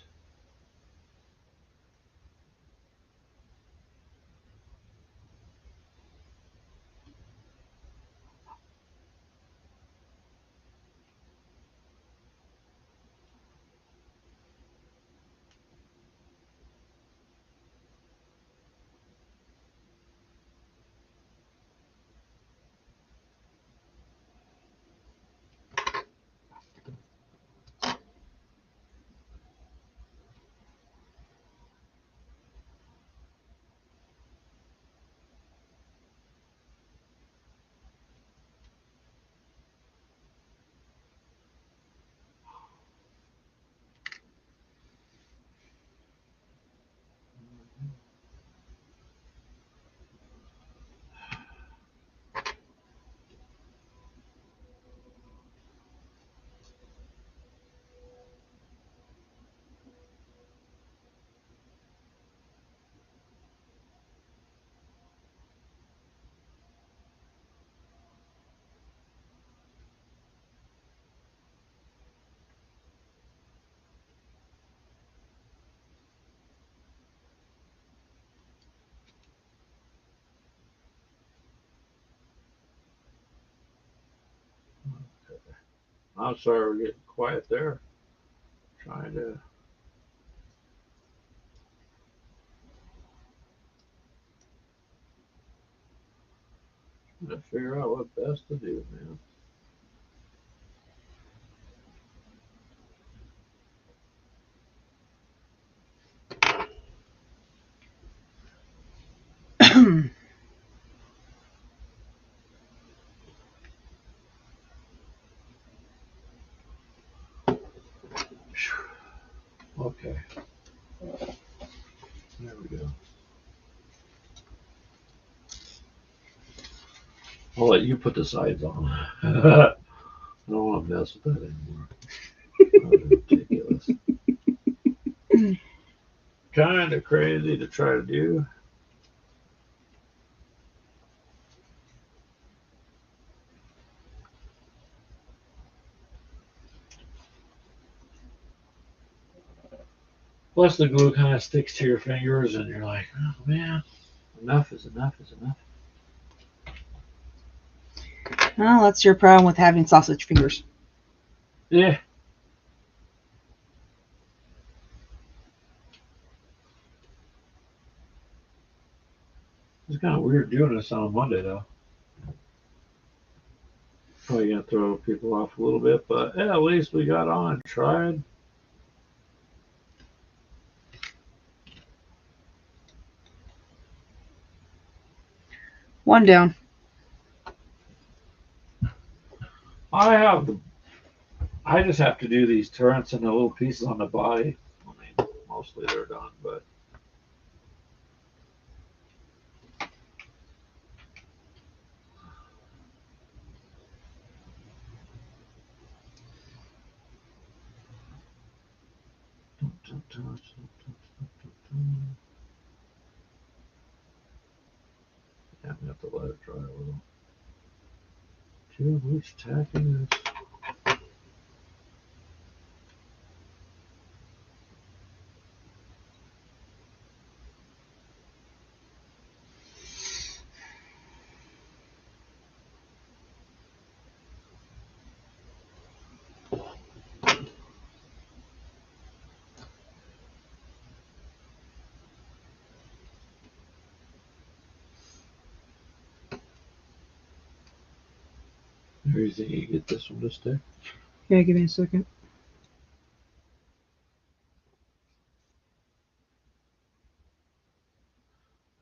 I'm sorry we're getting quiet there. Trying to Trying to figure out what best to do, man. Okay. There we go. I'll let you put the sides on. I don't want to mess with that anymore. That's ridiculous. Kind of crazy to try to do. Plus, the glue kind of sticks to your fingers, and you're like, oh man, enough is enough is enough. Well, that's your problem with having sausage fingers. Yeah. It's kind of weird doing this on a Monday, though. Probably gonna throw people off a little bit, but yeah, at least we got on and tried. One down. I just have to do these turrets and the little pieces on the body. I mean, mostly they're done, but yeah, I'm gonna have to let it dry a little. Too much tackiness. Or you think you get this one to stick? Yeah, give me a second.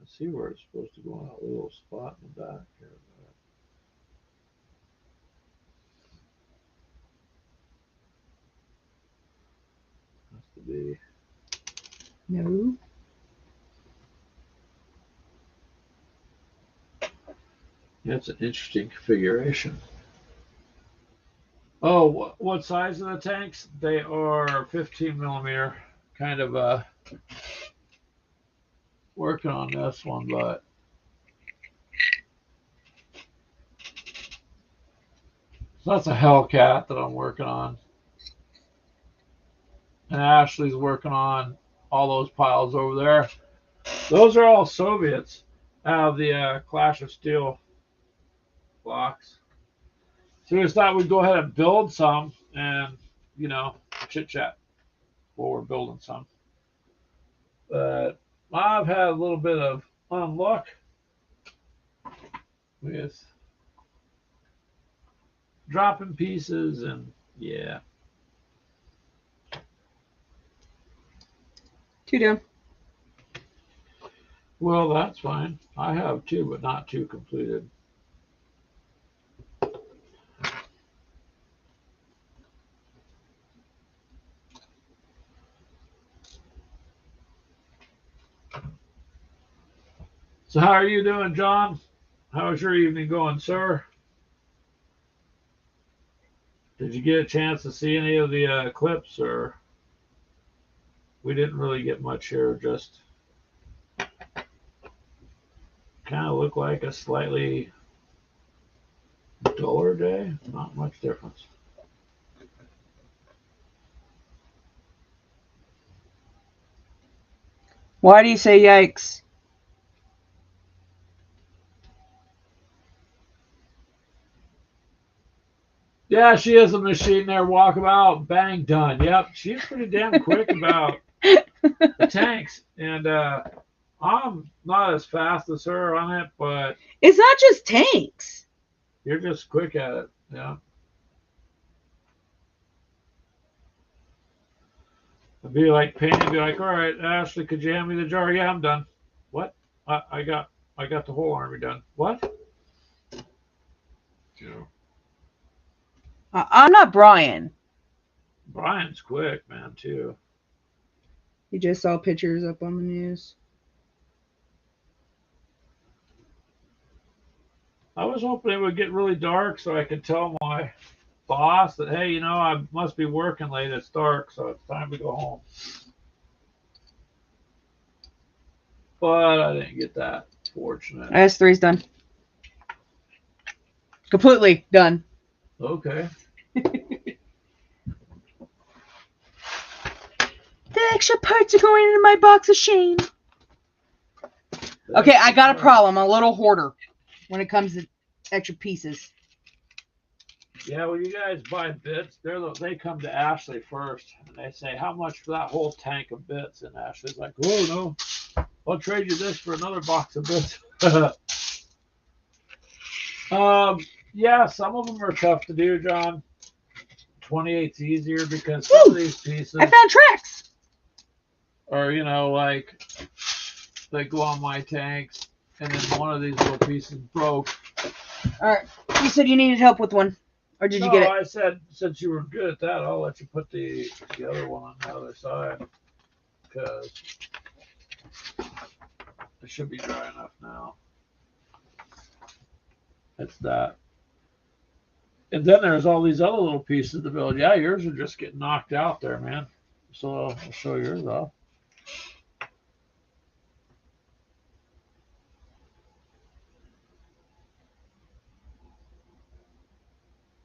I see where it's supposed to go on a little spot in the back here. Has to be. No. Yeah, it's an interesting configuration. Oh, what size are the tanks? They are 15 millimeter. Kind of working on this one, but so that's a Hellcat that I'm working on. And Ashley's working on all those piles over there. Those are all Soviets out of the Clash of Steel blocks. So we just thought we'd go ahead and build some and, chit chat while we're building some. But I've had a little bit of unluck with dropping pieces, and yeah. Two down. Well, that's fine. I have two, but not two completed. So how are you doing, John? How's your evening going, sir? Did you get a chance to see any of the clips, or we didn't really get much here? Just kind of looked like a slightly duller day. Not much difference. Why do you say yikes? Yeah, she has a machine there, walkabout, bang, done. Yep, she's pretty damn quick about the tanks. And I'm not as fast as her on it, but It's not just tanks. you're just quick at it. Yeah. It'd be like painting. Be like, all right, Ashley, could you hand me the jar? Yeah, I'm done. What? I got the whole army done. What? You know, I'm not Brian. Brian's quick, man, too. You just saw pictures up on the news. I was hoping it would get really dark so I could tell my boss that, hey, I must be working late. It's dark, so it's time to go home. But I didn't get that. Fortunate. IS-3's done. Completely done. Okay. The extra parts are going into my box of shame. Okay, I got a problem. I'm a little hoarder when it comes to extra pieces. Yeah, when you guys buy bits, they come to Ashley first, and they say, how much for that whole tank of bits? And Ashley's like, oh, no, I'll trade you this for another box of bits. Yeah, some of them are tough to do, John. 28's easier because some of these pieces I found tracks. are, like they go on my tanks, and then one of these little pieces broke. All right. You said you needed help with one. Or did you get it? I said, since you were good at that, I'll let you put the other one on the other side. Because it should be dry enough now. It's that. And then there's all these other little pieces to build. Yeah, yours are just getting knocked out there, man. So I'll show yours off.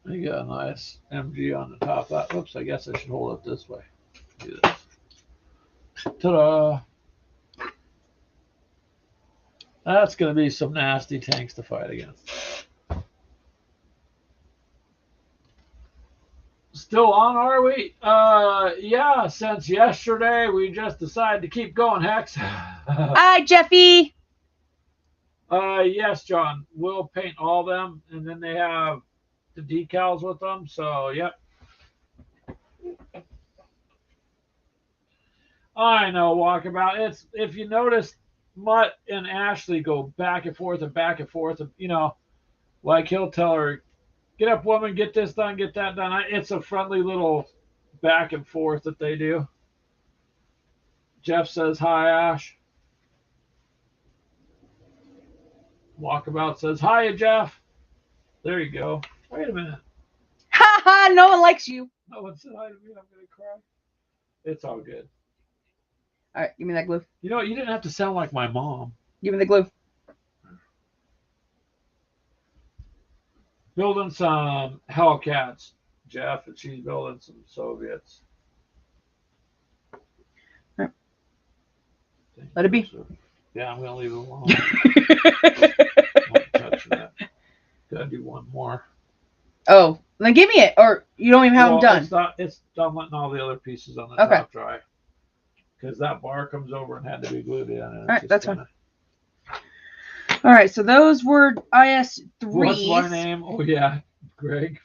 You got a nice MG on the top. Oops, I guess I should hold it this way. Do this. Ta-da! That's going to be some nasty tanks to fight against. Still on, are we? Yeah, since yesterday, we just decided to keep going, Hex. Hi, Jeffy. Yes, John. We'll paint all them, and then they have the decals with them, so, yep. I know, Walkabout. It's, if you notice, Mutt and Ashley go back and forth, like he'll tell her, get up, woman, get this done, get that done. It's a friendly little back and forth that they do. Jeff says, hi, Ash. Walkabout says, hi, Jeff. There you go. Wait a minute. Ha ha, no one likes you. No one said hi to me. I'm going to cry. It's all good. All right, give me that glue. You know what? You didn't have to sound like my mom. Give me the glue. Building some Hellcats, Jeff, and she's building some Soviets. All right. Let it be. Yeah, I'm going to leave it alone. Won't touch that. Gotta do one more. Oh, then give me it, or you don't even have them done. It's done letting all the other pieces on the top dry. Because that bar comes over and had to be glued in. All right, that's fine. All right, so those were IS-3s. What's my name? Oh, yeah, Greg.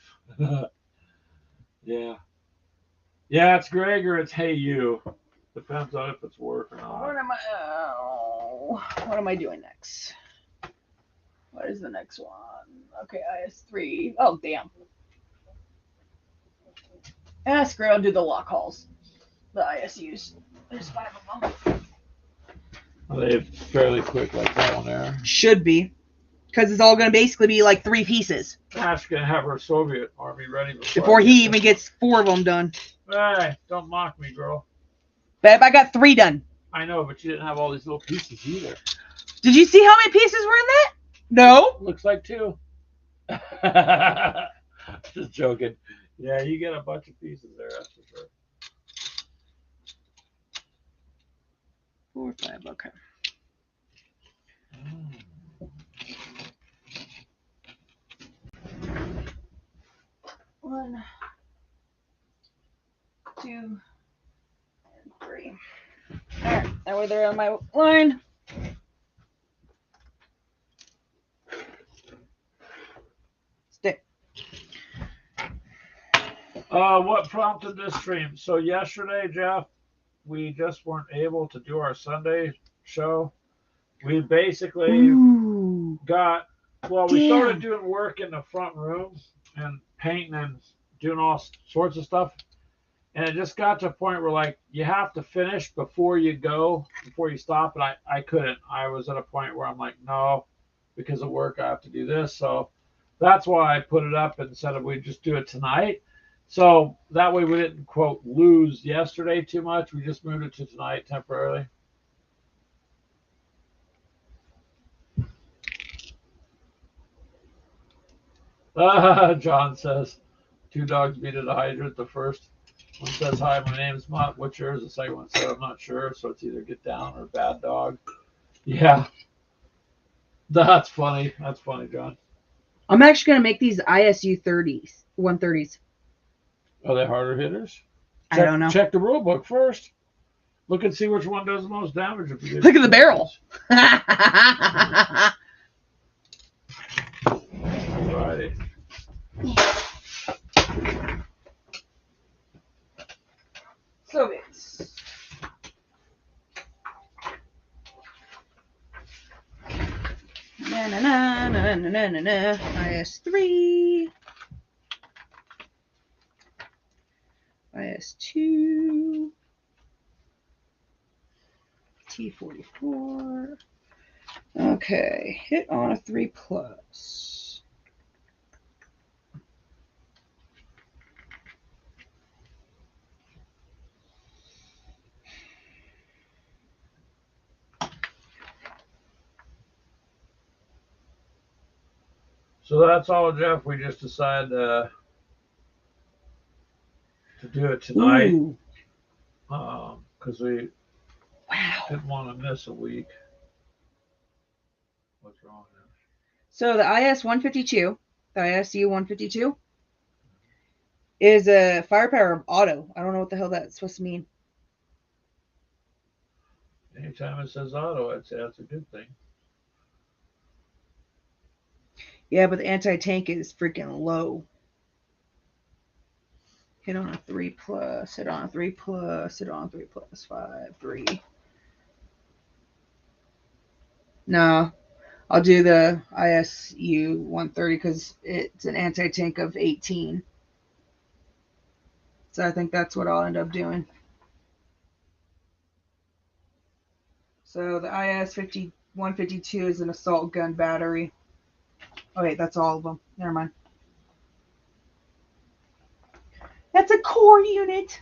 Yeah. Yeah, it's Greg or it's Hey You. Depends on if it's work or not. What am I doing next? What is the next one? Okay, IS-3. Oh, damn. Screw, I'll do the lock hauls. The ISUs. There's 5 of them. Are they fairly quick like that one there? Should be. Because it's all going to basically be like 3 pieces. Ash going to have her Soviet army ready before he even gets 4 of them done. Hey, don't mock me, girl. Babe, I got 3 done. I know, but you didn't have all these little pieces either. Did you see how many pieces were in that? No. Looks like 2. Just joking. Yeah, you get a bunch of pieces there, that's for sure. 4, 5, okay. One, 2, and 3. Alright, that way they're on my line. What prompted this stream? So yesterday, Jeff, we just weren't able to do our Sunday show. We basically got, well, we started doing work in the front room and painting and doing all sorts of stuff. And it just got to a point where, like, you have to finish before you go, before you stop. And I couldn't. I was at a point where I'm like, no, because of work, I have to do this. So that's why I put it up and said we just do it tonight. So that way we didn't, quote, lose yesterday too much. We just moved it to tonight temporarily. John says, 2 dogs beat at a hydrant. The first one says, hi, my name's Mutt. What's yours? The second one said, I'm not sure. So it's either get down or bad dog. Yeah. That's funny. That's funny, John. I'm actually going to make these ISU 130s. Are they harder hitters? I don't know. Check the rule book first. Look and see which one does the most damage. If you Look at the barrel. Alrighty. So it's IS3, IS2, T44. Okay, hit on a 3+. So that's all, Jeff. We just decided to do it tonight because we didn't want to miss a week. What's wrong there? So the IS-152, the ISU 152, is a firepower of auto. I don't know what the hell that's supposed to mean. Anytime it says auto, I'd say that's a good thing. Yeah, but the anti-tank is freaking low. Hit on a 3+, hit on a 3+, hit on a 3+, 5, 3. No, I'll do the ISU 130 because it's an anti-tank of 18. So I think that's what I'll end up doing. So the IS 152 is an assault gun battery. Oh wait, that's all of them. Never mind. That's a core unit.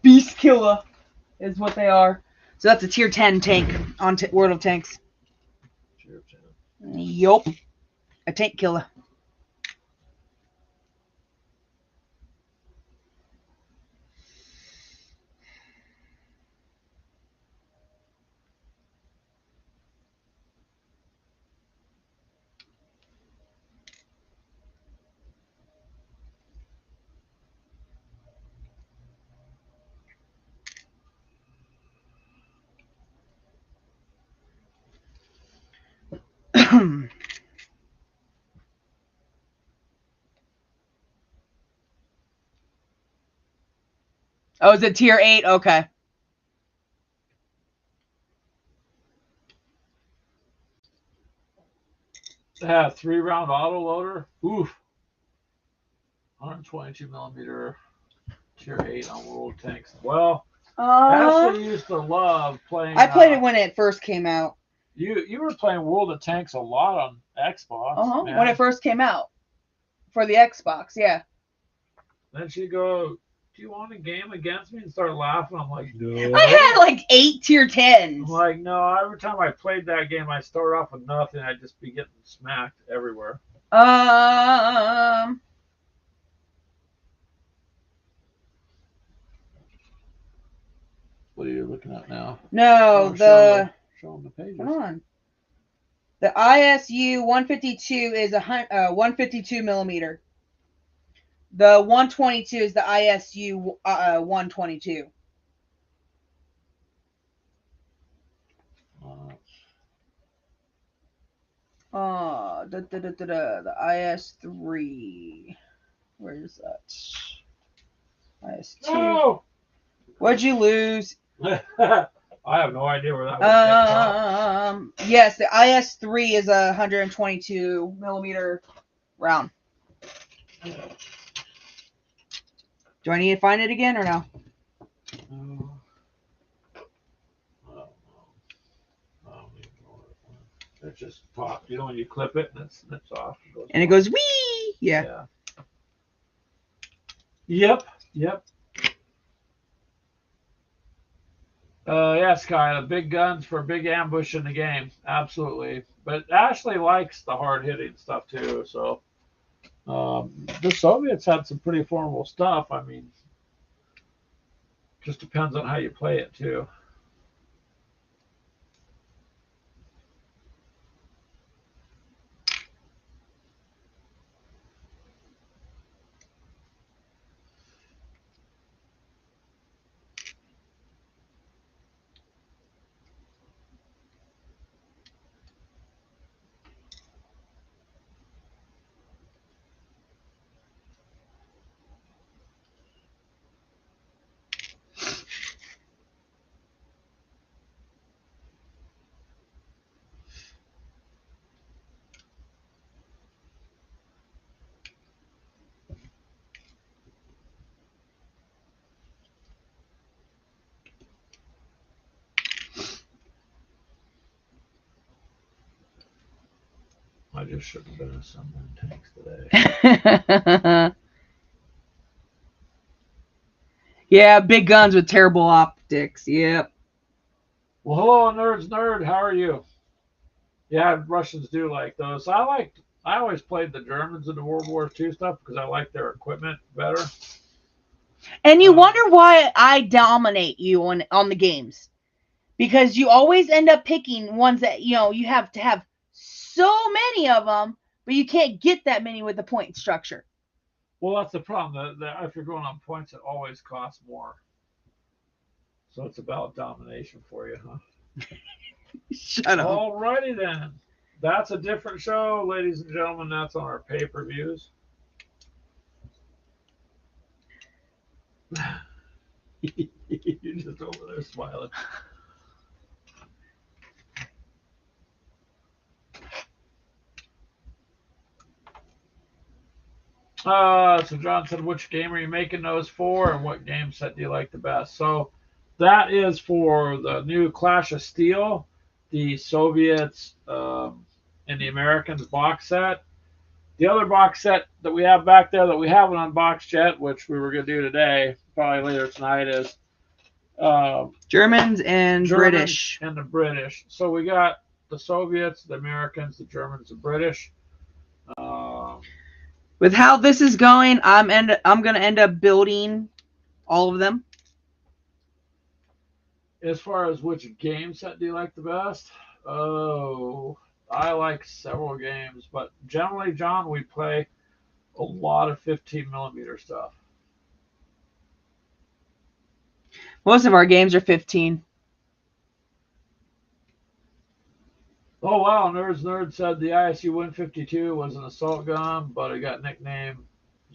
Beast Killer is what they are. So that's a tier 10 tank on World of Tanks. Tier 10. Yup. A tank killer. Oh, is it tier 8? Okay. Yeah, 3-round auto loader. Oof. 122 millimeter tier 8 on World Tanks. Well, Ashley used to love playing. I played it when it first came out. You were playing World of Tanks a lot on Xbox. When it first came out for the Xbox, yeah. Then she'd go, do you want a game against me? And start laughing. I'm like, no. I had like 8 tier 10s. I'm like, no. Every time I played that game, I started off with nothing. I'd just be getting smacked everywhere. What are you looking at now? No, show them the pages. Hold on. The ISU 152 is a 152 millimeter. The 122 is the ISU 122. The IS-3. Where is that? IS-2. No. What'd you lose? I have no idea where that was. Yes, the IS-3 is a 122 millimeter round. Do I need to find it again or no? It just popped. You know when you clip it and it snips off. And it goes wee. Yeah. Yep. Yeah, Sky, the big guns for a big ambush in the game. Absolutely. But Ashley likes the hard-hitting stuff, too. So the Soviets had some pretty formidable stuff. I mean, just depends on how you play it, too. I just shouldn't have been assembling tanks today. Yeah, big guns with terrible optics. Yep. Well, hello, Nerds Nerd. How are you? Yeah, Russians do like those. I always played the Germans in the World War II stuff because I like their equipment better. And you wonder why I dominate you on the games. Because you always end up picking ones that, you have to have so many of them, but you can't get that many with the point structure. Well, that's the problem. If you're going on points, it always costs more. So it's about domination for you, huh? Shut up. Alrighty then. That's a different show, ladies and gentlemen. That's on our pay-per-views. You're just over there smiling. So John said, which game are you making those for, and what game set do you like the best? So that is for the new Clash of Steel, the Soviets and the Americans box set. The other box set that we have back there that we haven't unboxed yet, which we were going to do today, probably later tonight, is Germans and British. And the British. So we got the Soviets, the Americans, the Germans, the British. With how this is going, I'm going to end up building all of them. As far as which game set do you like the best? Oh, I like several games, but generally, John, we play a lot of 15 millimeter stuff. Most of our games are 15. Oh, wow. Nerd said the ISU 152 was an assault gun, but it got nicknamed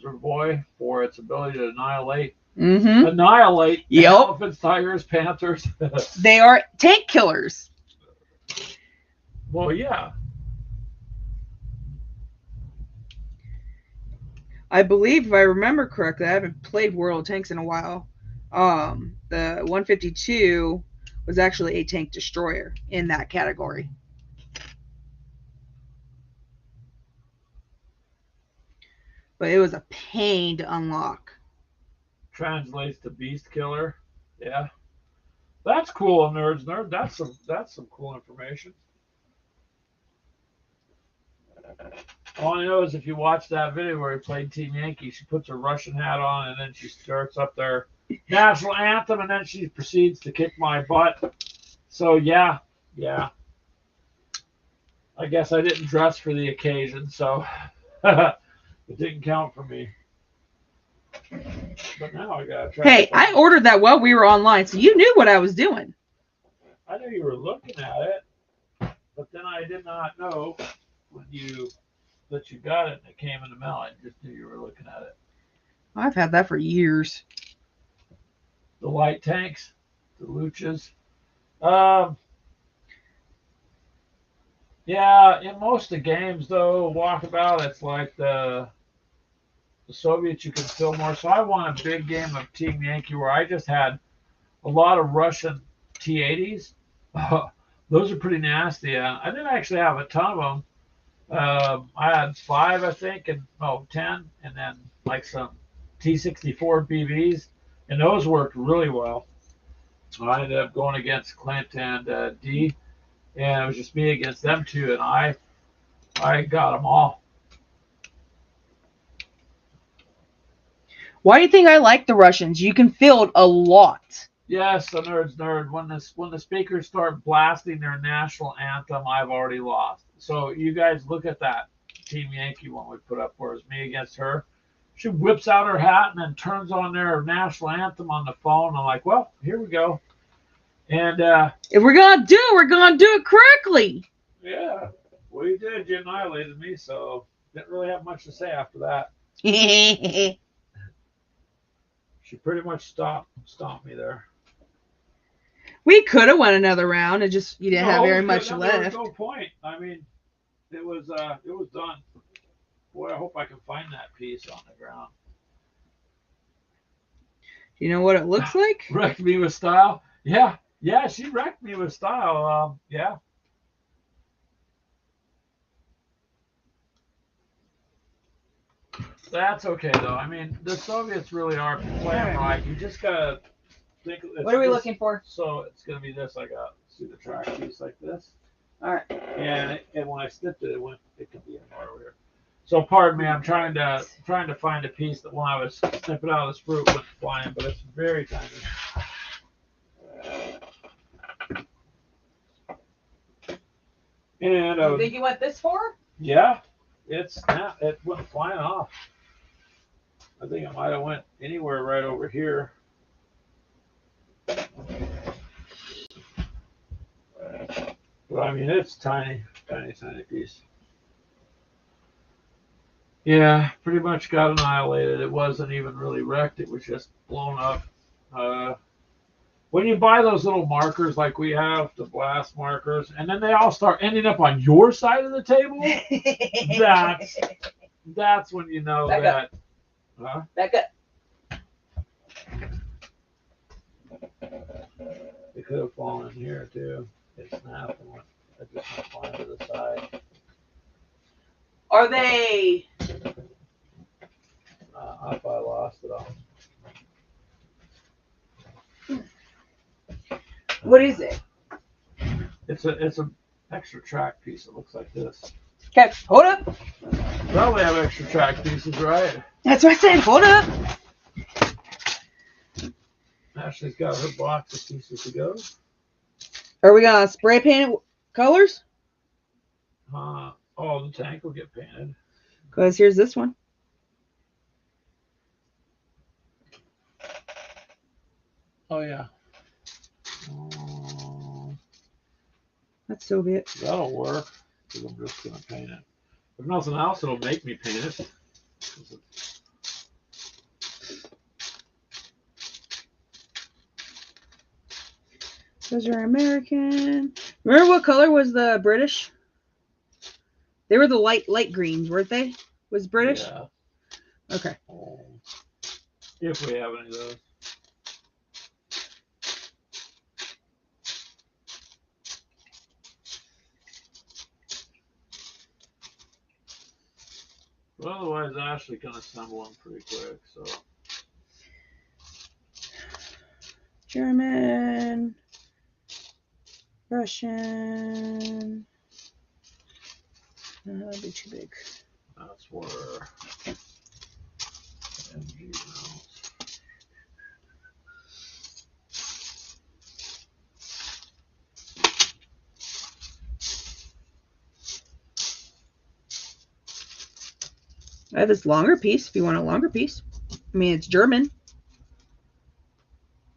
Zerboy for its ability to annihilate. Mm-hmm. Annihilate elephants, tigers, panthers. They are tank killers. Well, yeah. I believe, if I remember correctly, I haven't played World of Tanks in a while. The 152 was actually a tank destroyer in that category. But it was a pain to unlock. Translates to beast killer. Yeah. That's cool, Nerd. That's some cool information. All I know is if you watch that video where he played Team Yankee, she puts her Russian hat on and then she starts up their national anthem and then she proceeds to kick my butt. So yeah. I guess I didn't dress for the occasion, so it didn't count for me. But now I gotta try. Hey, I ordered that while we were online, so you knew what I was doing. I knew you were looking at it, but then I did not know when you got it and it came in the mail. I just knew you were looking at it. I've had that for years. The light tanks, the Luchas. Um, yeah, in most of the games though, Walkabout, it's like the Soviets you can fill more. So I won a big game of Team Yankee where I just had a lot of Russian T-80s. Those are pretty nasty. I didn't actually have a ton of them. I had 5, I think, and 10, and then like some T-64 BBs, and those worked really well. I ended up going against Clint and D, and it was just me against them two, and I got them all. Why do you think I like the Russians? You can field a lot. Yes, the nerd's nerd. When the speakers start blasting their national anthem, I've already lost. So you guys look at that Team Yankee one we put up where it was me against her. She whips out her hat and then turns on their national anthem on the phone. I'm like, well, here we go. And if we're gonna do it, we're gonna do it correctly. Yeah, well, you did. You annihilated me, so didn't really have much to say after that. She pretty much stomped me there. We could have won another round, and just you didn't have very much left. There was no point. I mean, it was done. Boy, I hope I can find that piece on the ground. You know what it looks like? Wrecked me with style. Yeah, she wrecked me with style. Yeah. That's okay though. I mean, the Soviets really are playing right. You just gotta think. What are we looking for? So it's gonna be this. I got see the track piece like this. All right. And when I snipped it, it can be in there over here. So pardon me. I'm trying to find a piece that when I was snipping out of this fruit went flying, but it's very tiny. And You think you went this far? Yeah, it went flying off. I think it might have went anywhere right over here. But I mean, it's tiny piece. Yeah, pretty much got annihilated. It wasn't even really wrecked. It was just blown up. When you buy those little markers like we have, the blast markers, and then they all start ending up on your side of the table, that's when you know that. Huh? Back up. It could have fallen in here too. It snapped and went. It just went flying to the side. Are they? I probably lost it all. What is it? It's a extra track piece. It looks like this. Okay, hold up. Probably have extra track pieces, right? That's what I said. Hold up. Ashley's got her box of pieces to go. Are we gonna spray paint colors? The tank will get painted. Because here's this one. Oh yeah. That's Soviet. That'll work. Because I'm just gonna paint it. If nothing else, it'll make me paint it. Those are American. Remember what color was the British? They were the light greens, weren't they? Was British? Yeah. Okay. If we have any of those. But otherwise, Ashley can assemble them pretty quick. So. German. Russian. That'd be too big. That's where MG mounts. I have this longer piece if you want a longer piece. I mean, it's German,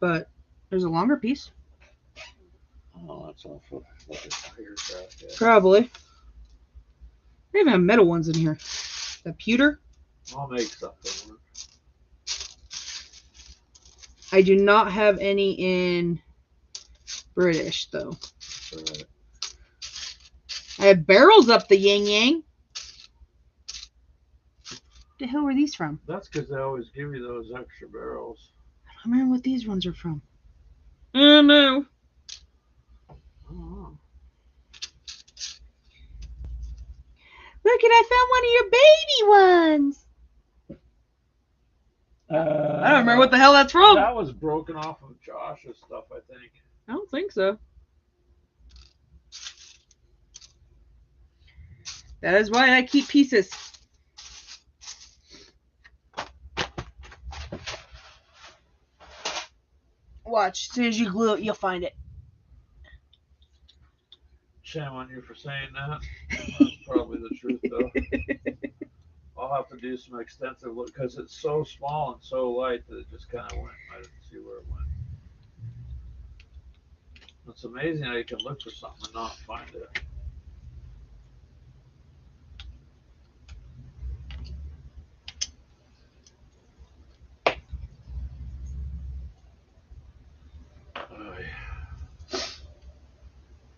but there's a longer piece. Oh, that's awful. Probably. They even have metal ones in here. The pewter. I'll make something work. I do not have any in British, though. All right. I have barrels up the yin yang. The hell were these from? That's because they always give you those extra barrels. I don't remember what these ones are from. Oh no. Oh. Look, and I found one of your baby ones. I don't remember what the hell that's from. That was broken off of Josh's stuff, I think. I don't think so. That is why I keep pieces. Watch, as soon as you glue it, you'll find it. Shame on you for saying that. That's probably the truth, though. I'll have to do some extensive look because it's so small and so light that it just kind of went. I didn't see where it went. It's amazing how you can look for something and not find it.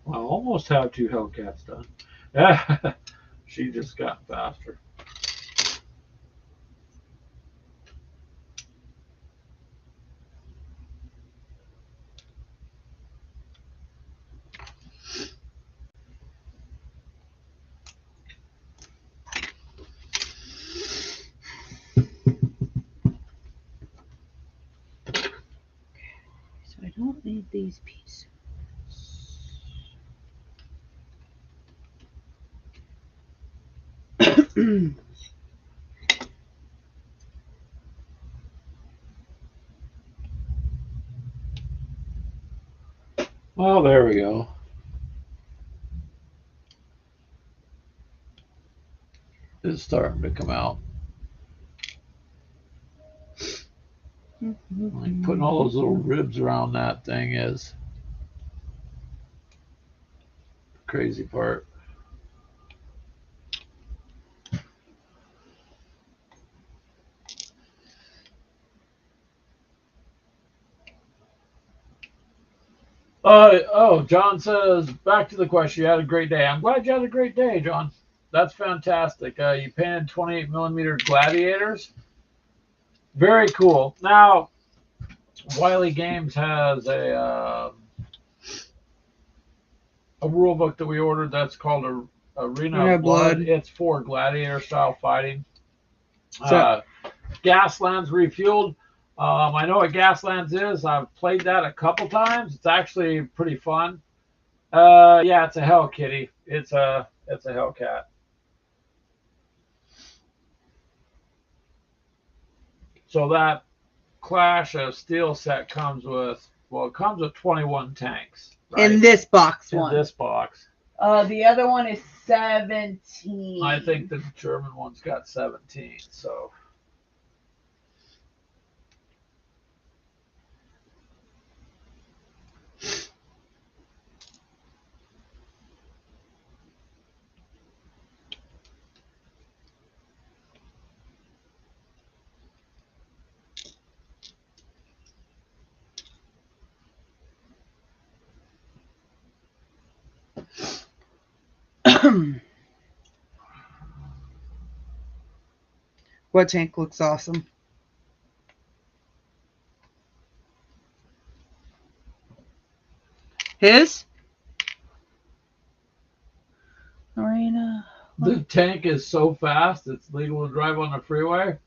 I almost have 2 Hellcats done. She just got faster. So I don't need these pieces. Well, there we go. It's starting to come out. Like putting all those little ribs around that thing is the crazy part. John says, back to the question. You had a great day. I'm glad you had a great day, John. That's fantastic. You painted 28mm gladiators. Very cool. Now, Wiley Games has a rule book that we ordered that's called Arena of Blood. It's for gladiator style fighting. Gaslands Refueled. I know what Gaslands is. I've played that a couple times. It's actually pretty fun. Yeah, it's a Hell Kitty. It's a Hellcat. So that Clash of Steel set comes with, well, it comes with 21 tanks. Right? In this box In this box. The other one is 17. I think the German one's got 17, so. What tank looks awesome? His? Arena. The tank is so fast, it's legal to drive on the freeway.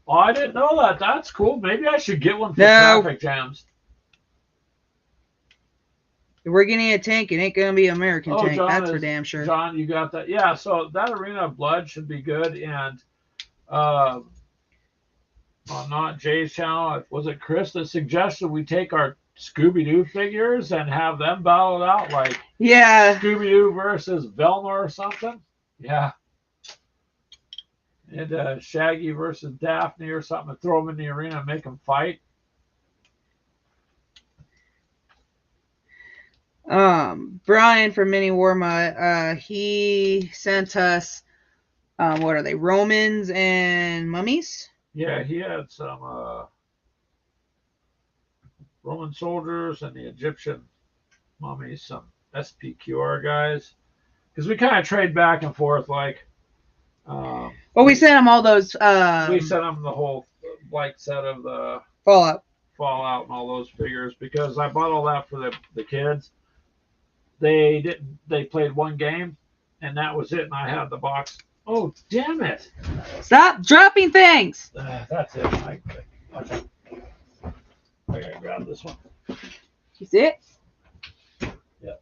Oh, I didn't know that. That's cool. Maybe I should get one for traffic jams. If we're getting a tank, it ain't going to be an American tank. John That's for damn sure. John, you got that? Yeah, so that Arena of Blood should be good. And on Not Jay's channel, was it Chris that suggested we take our Scooby-Doo figures and have them battle it out? Like Scooby-Doo versus Velma or something? Yeah. And Shaggy versus Daphne or something, and throw them in the arena and make them fight. Brian from Mini Warma, he sent us What are they? Romans and mummies? Yeah, he had some Roman soldiers and the Egyptian mummies, some SPQR guys. Because we kind of trade back and forth, like. Well, we sent them all those. We sent them the whole like set of the Fallout and all those figures because I bought all that for the kids. They didn't. They played one game, and that was it. And I had the box. Oh, damn it! Stop dropping things. That's it. I gotta grab this one. You see it? Yeah.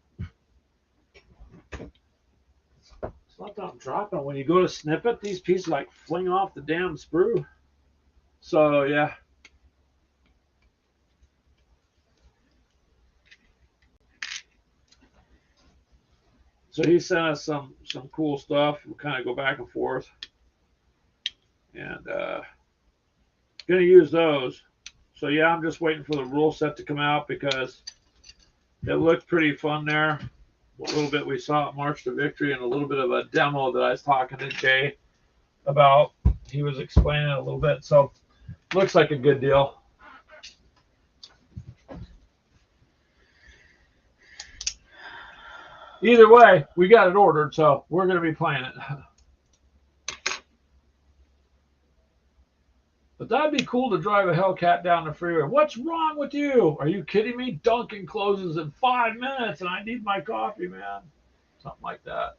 It's not that I'm dropping. When you go to snip it, these pieces like fling off the damn sprue. So yeah. So he sent us some cool stuff. We'll kind of go back and forth, and gonna use those. So yeah, I'm just waiting for the rule set to come out because it looked pretty fun there. A little bit we saw at March to Victory and a little bit of a demo that I was talking to Jay about. He was explaining it a little bit. So looks like a good deal. Either way, we got it ordered, so we're going to be playing it. But that'd be cool to drive a Hellcat down the freeway. What's wrong with you? Are you kidding me? Dunkin' closes in 5 minutes and I need my coffee, man. Something like that.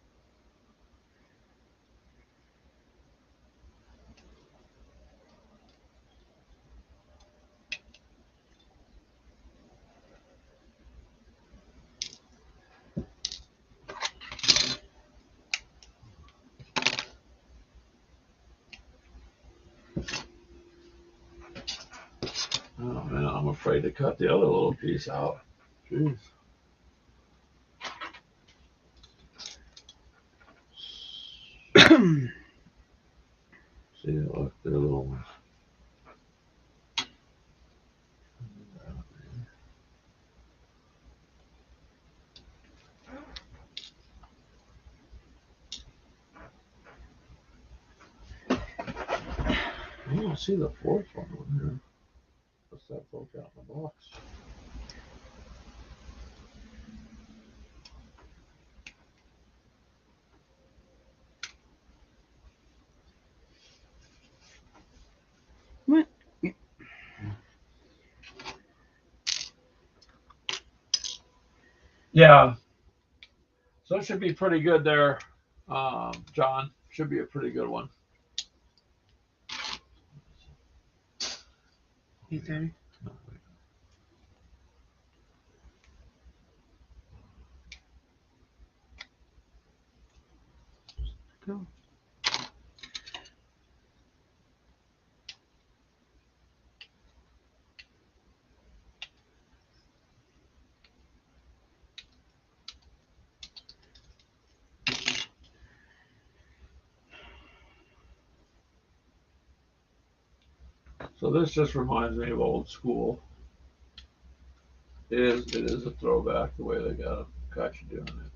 Oh man, I'm afraid to cut the other little piece out. Jeez. See, look, they're little ones. You don't see the fourth one on here. What's that broke out in the box? What? Yeah. So it should be pretty good there, John. Should be a pretty good one. 8:30. Go. So this just reminds me of old school. It is a throwback the way they got you doing it.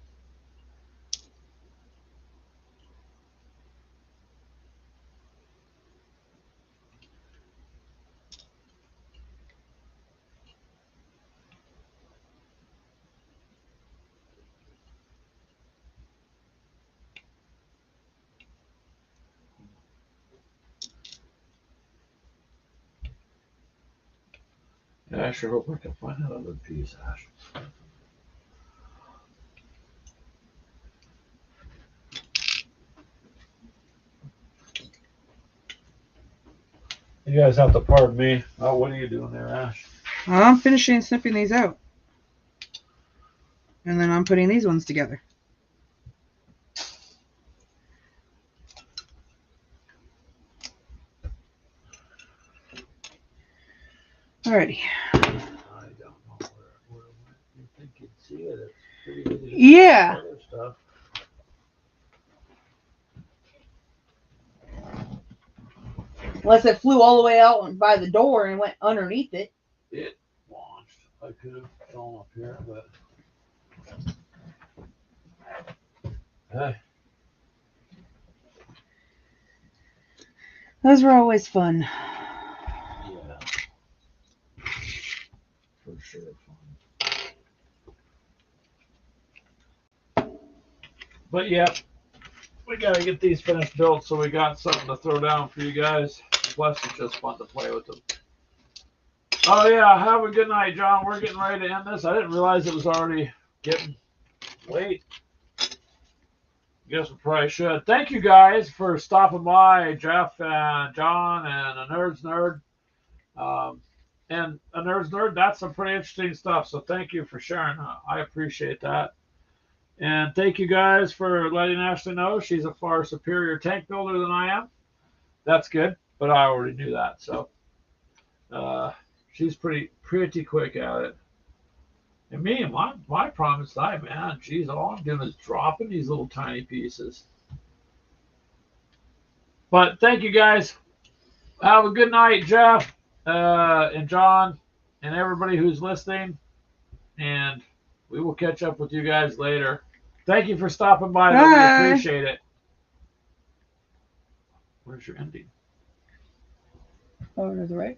Yeah, I sure hope I can find that other piece, Ash. You guys have to pardon me. Oh, what are you doing there, Ash? I'm finishing snipping these out. And then I'm putting these ones together. Alrighty. I don't know where you think you'd see it. It's pretty easy to Yeah. see other stuff. Unless it flew all the way out by the door and went underneath it. It launched. I could have gone up here, but hey. Those were always fun. Yeah. For sure fun. But yeah, we gotta get these finished built so we got something to throw down for you guys. Plus, it's just fun to play with them. Oh yeah, have a good night, John. We're getting ready to end this. I didn't realize it was already getting late. Guess we probably should. Thank you guys for stopping by, Jeff and John and a Nerd's Nerd. And a Nerd's Nerd, that's some pretty interesting stuff. So thank you for sharing. I appreciate that. And thank you guys for letting Ashley know she's a far superior tank builder than I am. That's good, but I already knew that. So she's pretty quick at it. And me, my problem is that, man, geez, all I'm doing is dropping these little tiny pieces. But thank you guys. Have a good night, Jeff and John and everybody who's listening. And we will catch up with you guys later. Thank you for stopping by. Though. We appreciate it. Where's your ending? Oh, to the right.